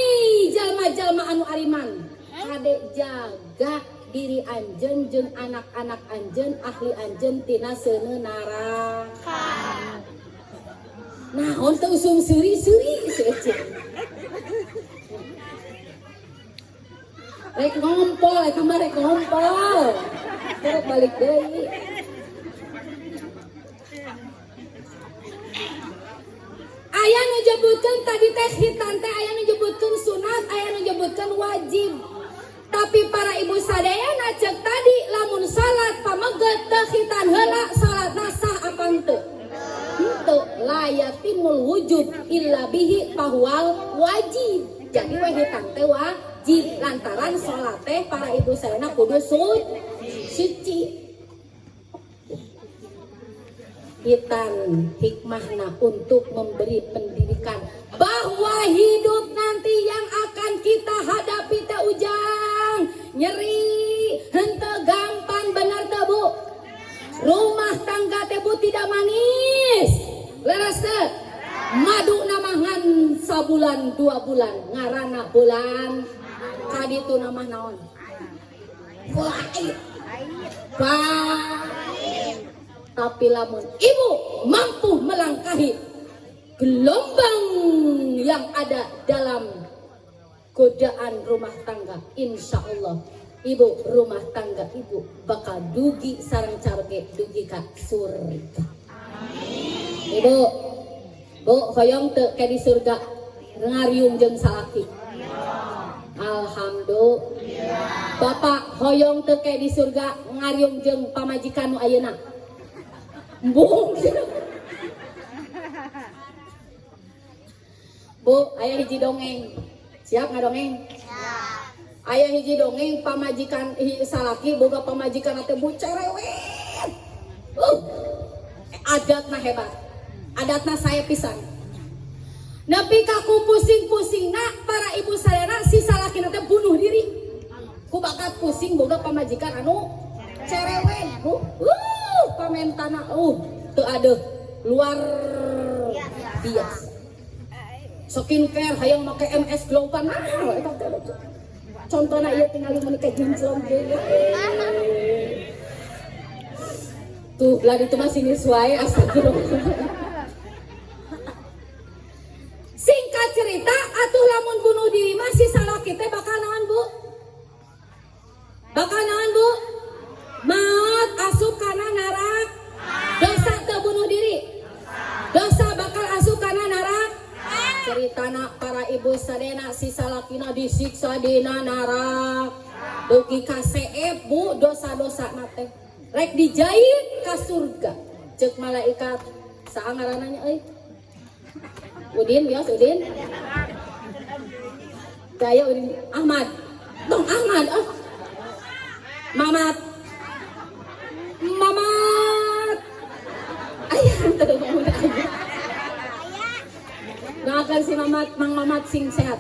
jalma-jalma anu ariman, kade jaga diri anjeun jeung anak-anak anjeun, ahli anjeun tina seuneu neraka. Naon teu usum seuri-seuri seuceuk. Rek ngompol, eta mah rek ngompol. Terus balik deui. Aya nu nyebutkeun tadi teh hitan teh aya nu nyebutkeun sunat, aya nu nyebutkeun wajib. Tapi para ibu sadayana cek tadi lamun salat pameget teh hitan heula salatna sah apa henteu? Henteu, la yatimul wujub illa bihi fahuwal wajib. Jadi we hitan teh wajib lantaran salat teh para ibu sadayana kudu suci. Hitan hikmahna untuk memberi pendidikan bahwa hidup nanti yang akan kita hadapi teh ujang nyeri henteu gampang bener teh bu. Rumah tangga teh bu tidak manis leres teh madu namahan sabulan 2 bulan ngarana bulan kaditu namah naon pahit Tapi lamun ibu mampu melangkahi gelombang yang ada dalam godaan rumah tangga, insya Allah ibu rumah tangga ibu bakal dugi sareng carge dugi ka surga. Ibu, bu hoyong teu ke di surga ngariung jeung salaki. Alhamdulillah. Bapak hoyong teu ke di surga ngariung jeung pamajikan nu ayeuna. Embung. Bu, aya hiji dongeng. Siap ngadongeng? Siap. Aya hiji dongeng pamajikan salaki boga pamajikan teh bu cerewet. Adatna hebat. Adatna saya pisan. Nepi ka ku pusing-pusingna para ibu sadayana si salaki teh bunuh diri. Ku bakat pusing boga pamajikan anu cerewet. Pamentana teu adeuh luar biasa. Skincare hayang make MS Glow kan eta teh. Contona ieu tinggal menikah jinclong deui. Tuh belah itu masih nisuai astagfirullah. Singkat cerita atuh lamun bunuh diri mah si salaki teh bakal naon bu? Bakal naon bu? Maut asup kana neraka. Dosa teu bunuh diri. Dosa bakal asup kana neraka. Ceritana para ibu sadena si salakina disiksa dina neraka. Dugi ka seep bu dosa-dosa teh. Rek dijahit ka surga. Ceuk malaikat saha ngaranna euy? Udin bios Udin. Daya Udin Ahmad. Tong Ahmad. Mamat. Mamat. Ayah teu udah aja. Doakan si Mamat, Mang Mamat sing sehat.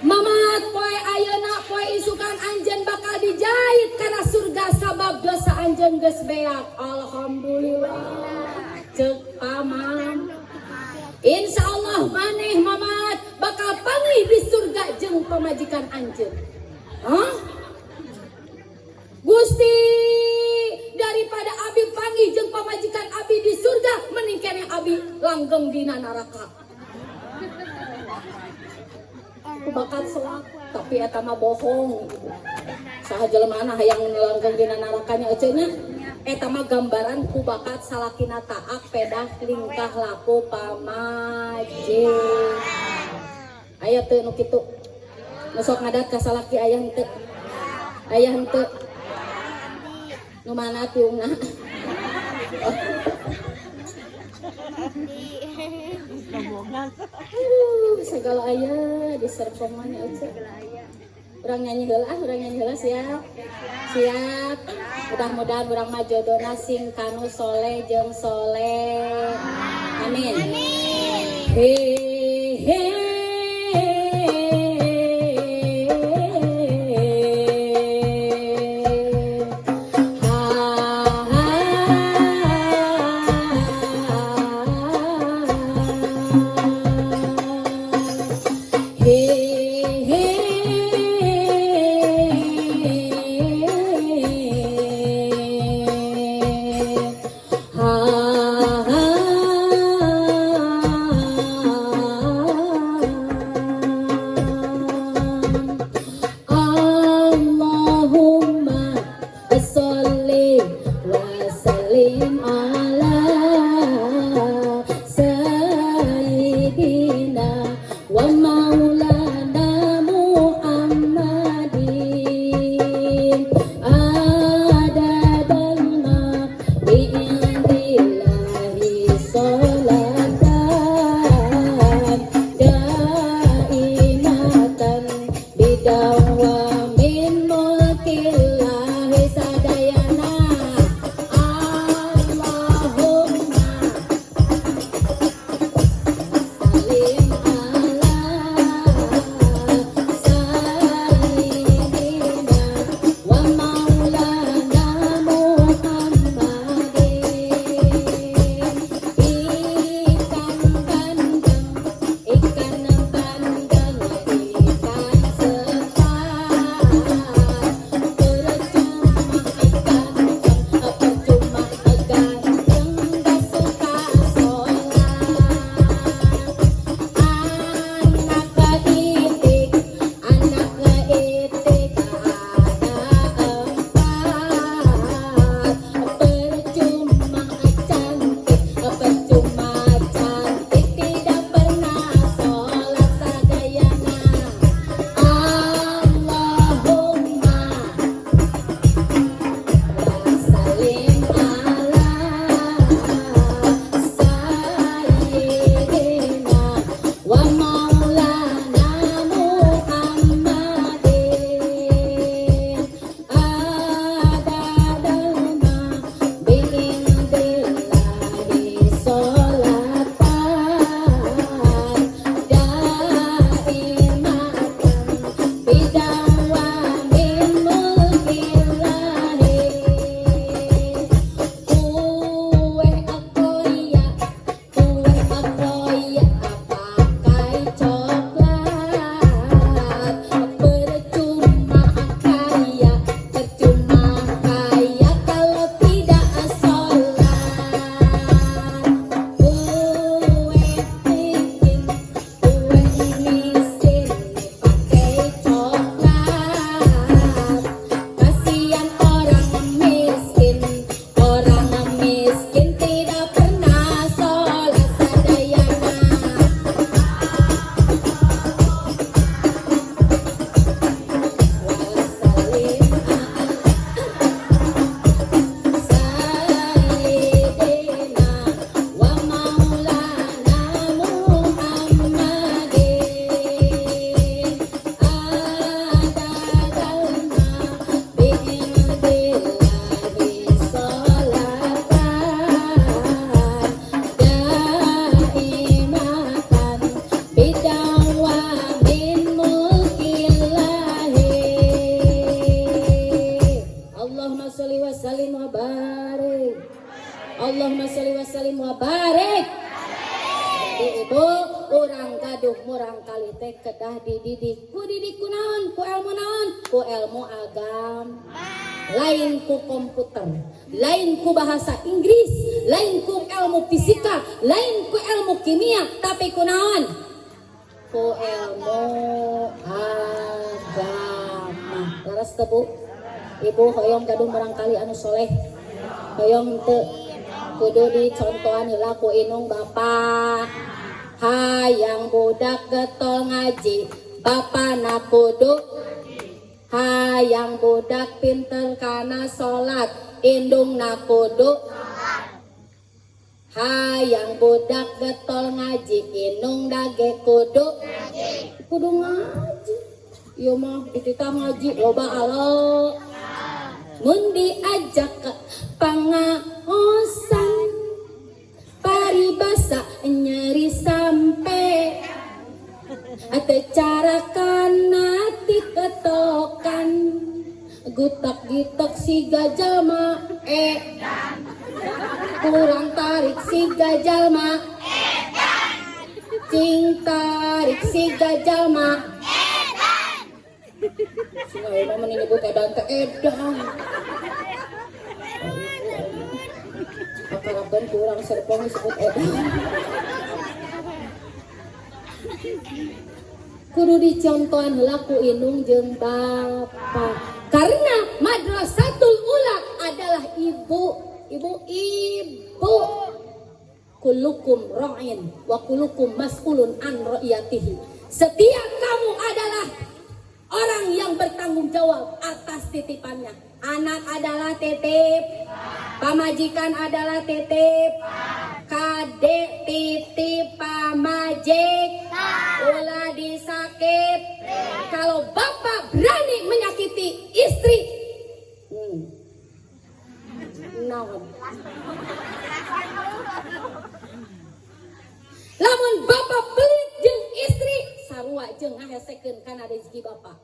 Mamat poe ayeuna poe isukan anjeun bakal dijahit kana surga sabab dosa anjeun geus beak. Alhamdulillah. Ceuk paman. Insyaallah maneh Mamat bakal panggih di surga jeung pamajikan anjeun. Hah? Gusti, daripada abi panggih jeung pamajikan abi di surga mending keneh abi langgeng dina neraka. Bakat selak tapi eta mah bohong. Saha jelema hayang langgeng dina nerakanya eceuna eta mah gambaran ku bakat salakina taat pedah lingkah laku pamajik. Aya teu nu kitu? Nu sok ngadat ka salaki aya henteu? Aya henteu? Nu mana tiungna? Segala aya di serpongan aja. Urang nyanyi heula siap. Siap. Mudah-mudahan urang mah jodona sing kanu soleh jeung soleh. Amin. He he. barik. Allahumma sholli wa sallim wa barik. Jadi ibu, urang gaduh murang kali teh kedah dididik. Ku didik ku naon? Ku ilmu naon? Ku ilmu agam. Lain ku komputer, lain ku bahasa Inggris, lain ku ilmu fisika, lain ku ilmu kimia, tapi ku naon? Ku ilmu agama. Laras teu Bu? Ibu hoyong gaduh murang kali anu soleh. Hoyong teu kudu dicontohan heula ku inung bapak. Hayang budak getol ngaji, bapana kudu. Hayang budak pinter kana salat, indungna kudu. Hayang budak getol ngaji, indung dage kudu. Kudu ngaji. Ieu mah dititah ngaji loba alo. Mun diajak ke pangaosan, paribasa nyeri sampe, ate cara kana tiketokan, gutak gitok si gajal ma kurang tarik si gajal ma cing tarik si gajal ma sing ayeuna mah nyebut edan teh edan. Akarakeun kurang serpong disebut edan. Kudu dicontohan heula ku indung jeung bapak. Karena madrasatul ula adalah ibu. Kullukum ra'in wa kullukum mas'ulun an ra'iyatihi. Setiap kamu adalah orang yang bertanggung jawab atas titipannya. Anak adalah titip, pamajikan adalah titip, kadek titip pamajik, ulah disakit. Kalau bapak berani menyakiti istri, naon? Lamun bapak pelit jeung istri, sarua jeung ngahesekeun kana rezeki bapak.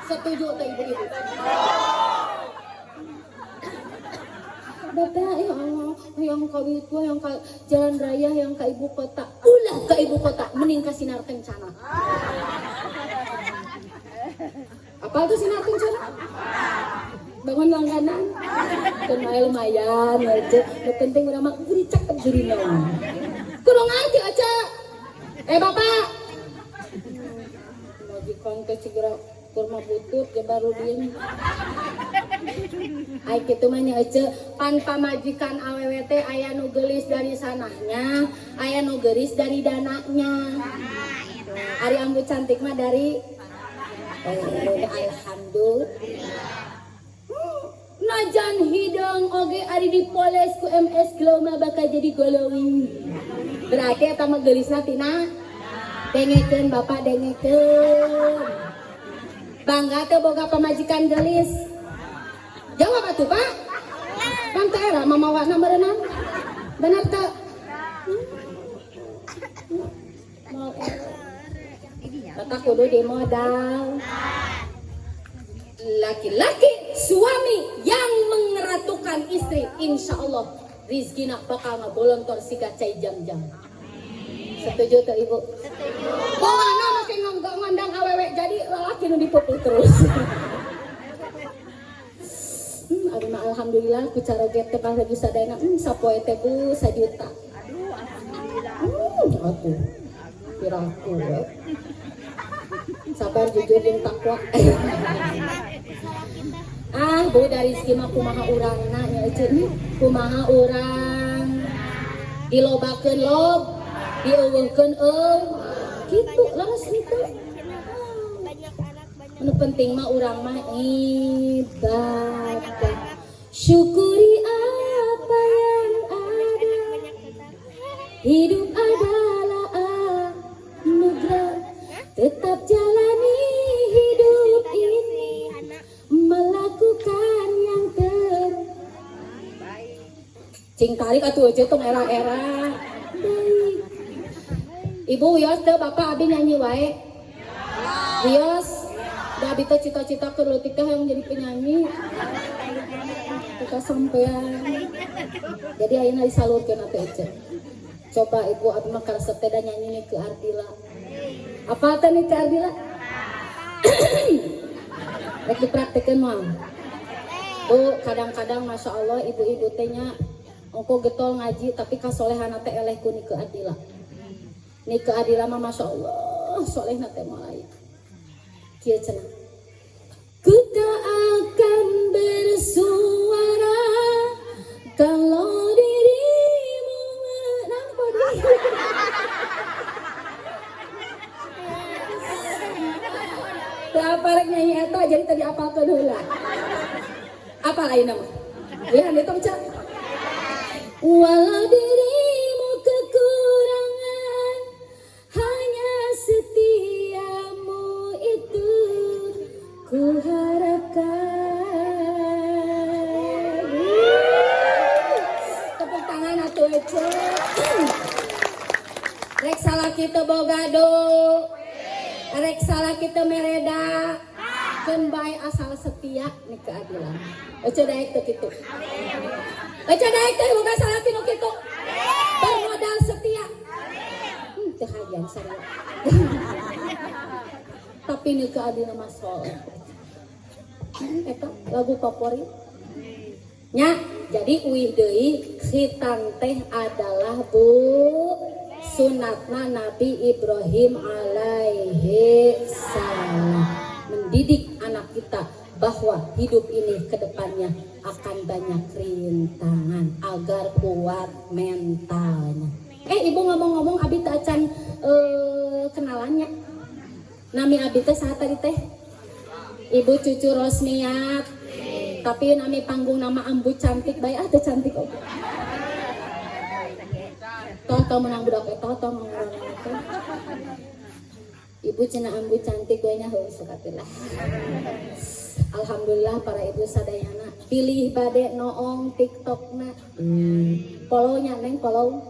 Setuju teh ibu-ibu? Bapak, ya Allah, yang kawit tua, yang ke jalan raya, yang ke ibu kota, ulah ke ibu kota, mending ke sinar kencana. Apa itu sinar kencana? Bangun langganan, kenal lumayan, aja. Yang penting udah mak gericak gerina. Kurang aja aja. Bapak, majikan teh segera kurma butut ya baru diem. Ai kitu mah nya ece pan pamajikan awewe teh aya nu geulis dari sanahnya, aya nu geulis dari dananya. Ari ambu cantik mah dari alhamdulillah. Najan hidung oge ari dipoles ku MS Glow mah bakal jadi glowing. Berarti eta mah geulisna tina dengekeun bapak dengekeun. Bangga teh boga pamajikan gelis. Jawab atuh Pak. Kan teh era mamawana meureunna. Bener teh? Kata kudu di modal. Laki-laki suami yang mengeratukan istri, insya Allah rizkina bakal ngabolontor siga cai jam-jam. Setuju tuh ibu? Setuju. Pokoknya makin ngondang awewe jadi lelaki nu dipupul terus. Aduh alhamdulillah ku cara get teh pas lagi sadayana sapoe teh ku 1 juta. Aduh alhamdulillah. Atuh. Piraku we. Sabar jujur jeung takwa. Bu dari rezeki mah kumaha urangna nya ece. Kumaha urang dilobakeun lob, dieuweungkeun kitu laras itu. Anu penting mah urang mah ibadah. Syukuri apa yang ada. Hidup adalah anugerah. Tetap jalani hidup ini, melakukan yang terbaik. Cing tarik atuh aja tuh era-era. Baik. Ibu wios teh bapak abi nyanyi wae. Wios. Da abi teh cita-cita keur leutik teh yang jadi penyanyi. kasampean. Jadi ayeuna disalurkeun atuh Ece. Coba ibu abdi mah karesep teh da nyanyi nih ke Ardila. Apal teh nih ke Ardila? Rek dipraktekeun moal. Bu, kadang-kadang Masya Allah ibu-ibu tehnya engko getol ngaji tapi kasolehana teh eleh ku Nike Ardila. Nike Ardila mah Masya Allah solehna teh mulai. Kieu cenah. Ku tak akan bersuara kalau dirimu menang apa rek nyanyi eta jadi tadi apalkeun heula. Apa lain nama? Lihat itu macam. Walau dirimu kekurangan, hanya setiamu itu ku harapkan. Tepuk tangan atuh Ece. Rek salah kita bogado. Rek salah kita mereda. Kembali asal setia nih keadilan. Ece daek tuh gitu. Ece daek tuh bukan salah tinu gitu. Bermodal setia. Teh hayang sarua. Tapi nih keadilan mah soleh. Eta lagu favorit. Nya, jadi uih deui khitan teh adalah bu sunatna Nabi Ibrahim alaihi salam. Mendidik anak kita bahwa hidup ini kedepannya akan banyak rintangan agar kuat mentalnya. Ibu ngomong-ngomong abi teh acan kenalannya. Nami abi teh saha tadi teh? Ibu Cucu Rosniat. Tapi nami panggung nama Ambu Cantik bae teh cantik oke. Toh menang budak eta toh ngomong teh. Ibu cenah Ambu Cantik gue nya heus sakatilah. Alhamdulillah para ibu sadayana pilih bade noong TikTokna. Follow nya neng follow.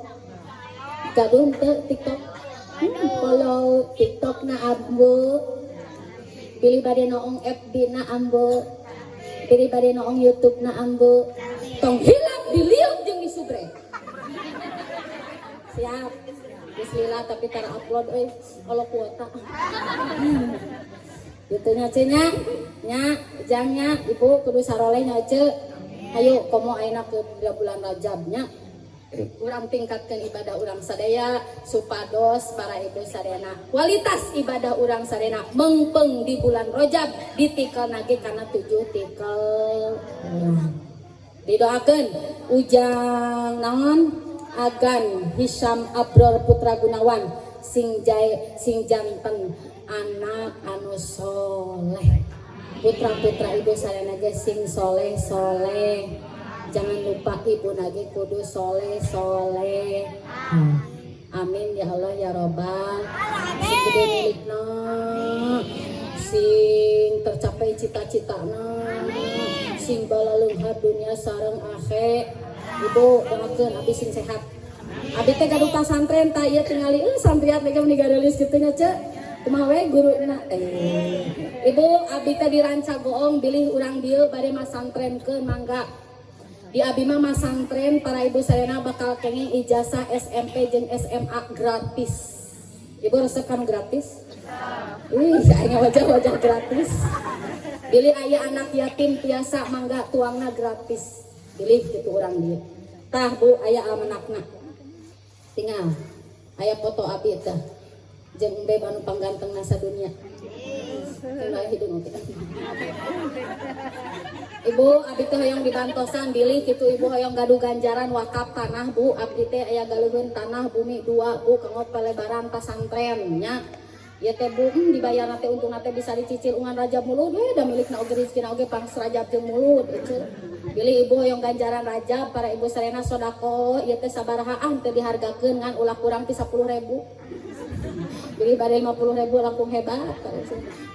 Gaduh teu TikTok. Follow TikTokna Ambu. Pilih bade noong FB na Ambu. Pilih bade noong YouTube na Ambu. Tong hilap diliuk jeung isubre. Siap. Bismillah tapi tar upload kalau kuota. Gitu nya cenah. Nya jangnya ibu kudu saroleh nya ce. Hayu komo ayeuna ke bulan Rajabnya. Urang tingkatkan ibadah urang sadaya supados para ibu sadayana kualitas ibadah urang sadayana mengpeng di bulan Rajab ditikel nage kana 7 tikel. Didoakeun ujang naon Agan Hisyam Abror Putra Gunawan sing janten anak anu soleh putra-putra ibu sadayana ge sing soleh jangan lupa ibu nage kudu soleh amin ya Allah ya Robbal sing gede milikna sing tercapai cita-citana sing balaleungha dunia sareng akhirat. Ibu doakeun abi sing sehat. Abi teh gaduh pasantren tah ieu tingali santriat teh meninggarelis kitu nya ce. Kumaha we guruna teh. Ibu abi teh di Rancagoong bilih urang dieu bade masantrenkeun mangga. Di abi mah masantren para ibu sadayana bakal kenging ijazah SMP jeung SMA gratis. Ibu resep kan gratis? Aya wajah-wajah gratis. Bilih aya anak yatim biasa mangga tuangna gratis. Pilih gitu orang dia. Tah bu aya almanakna. Tinggal aya foto abi teh. Jeung embe anu pangganteng nasa dunia. Tinggal hidung kita. Ibu abi teh hoyong dibantosan bilih kitu ibu hoyong gaduh ganjaran wakaf tanah bu abdi teh aya galeuheun tanah bumi 2 bu kanggo pelebaran pasantren nya. Ya teh bu dibayar nate untung nate bisa dicicil ungan Rajab mulut we da milikna oge rezekina oge pang Rajab jeung mulut ece. Bilih ibu hoyong ganjaran Rajab para ibu sadayana sodako ieu teh sabaraha teh dihargakeun ngan ulah kurang ti 10.000. Bilih bade 50.000 langkung hebat.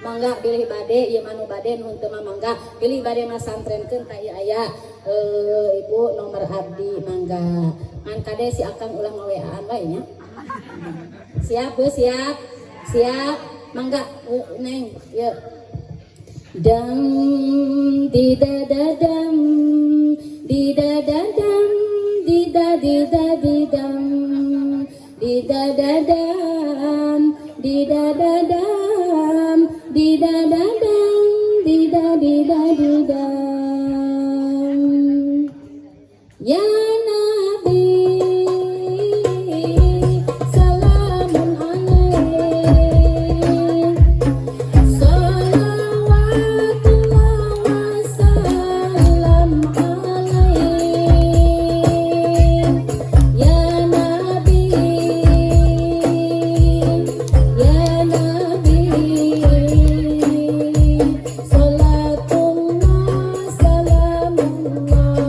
Mangga bilih bade ieu manu bade nu henteu mah mangga. Bilih bade masantrenkeun tah ieu aya ibu nomor abdi mangga. Ngan kade si akang ulah ngaweaan wae nya. Siap bu siap. Siap, mangga neng, yuk. Dam tidak dadam didadadam didadidadidam didadadam didadadam didadadam didadidadidam ya Nabi salamun alaik salawatullah wasalam alaik ya Nabi salatullah salamullahi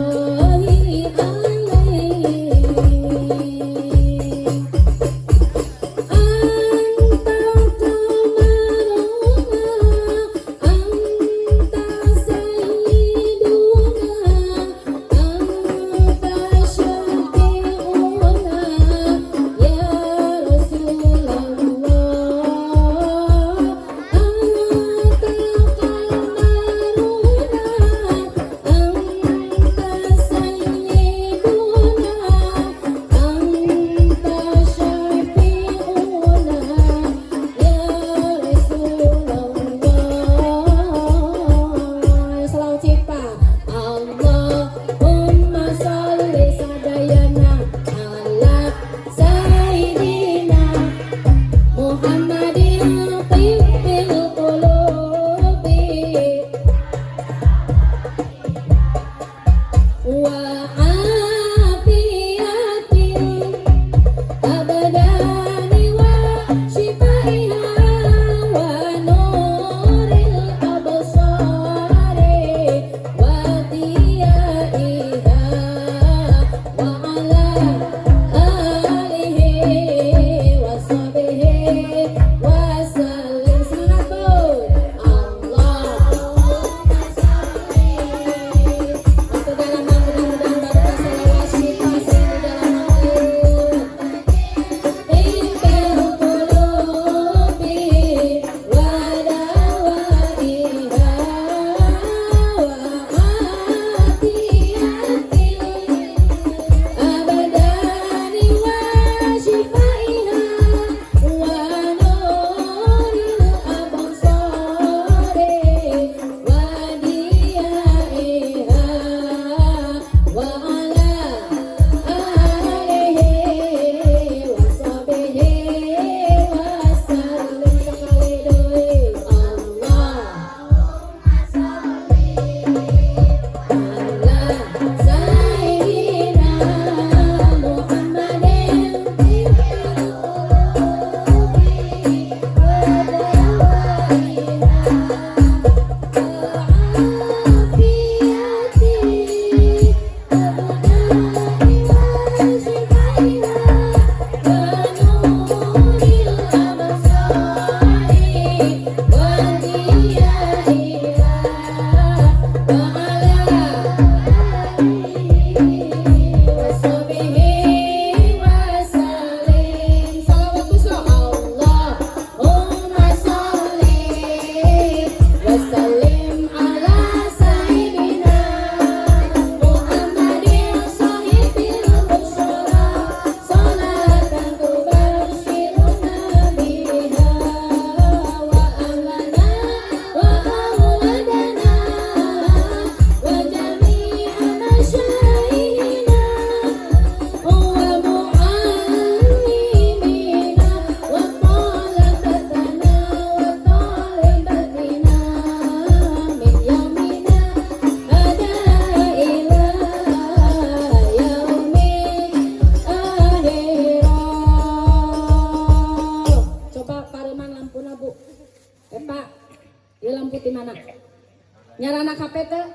Nyarana HP teh?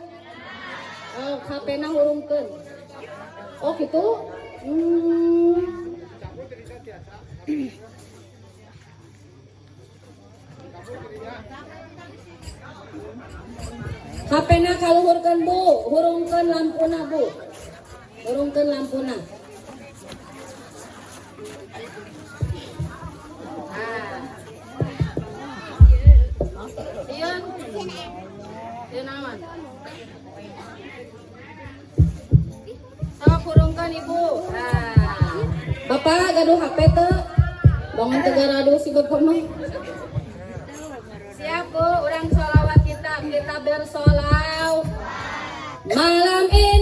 Oh, HP na hurungkeun. Oh gitu? HP na kaluhurkeun Bu, hurungkeun lampuna Bu. Hurungkeun lampuna. Ieu naon? Ibu. Nah, Bapak gaduh HP tuh. Bangun tegara aduh si Bapak mah. Siap Bu, urang sholawat kita bersolawat malam ini.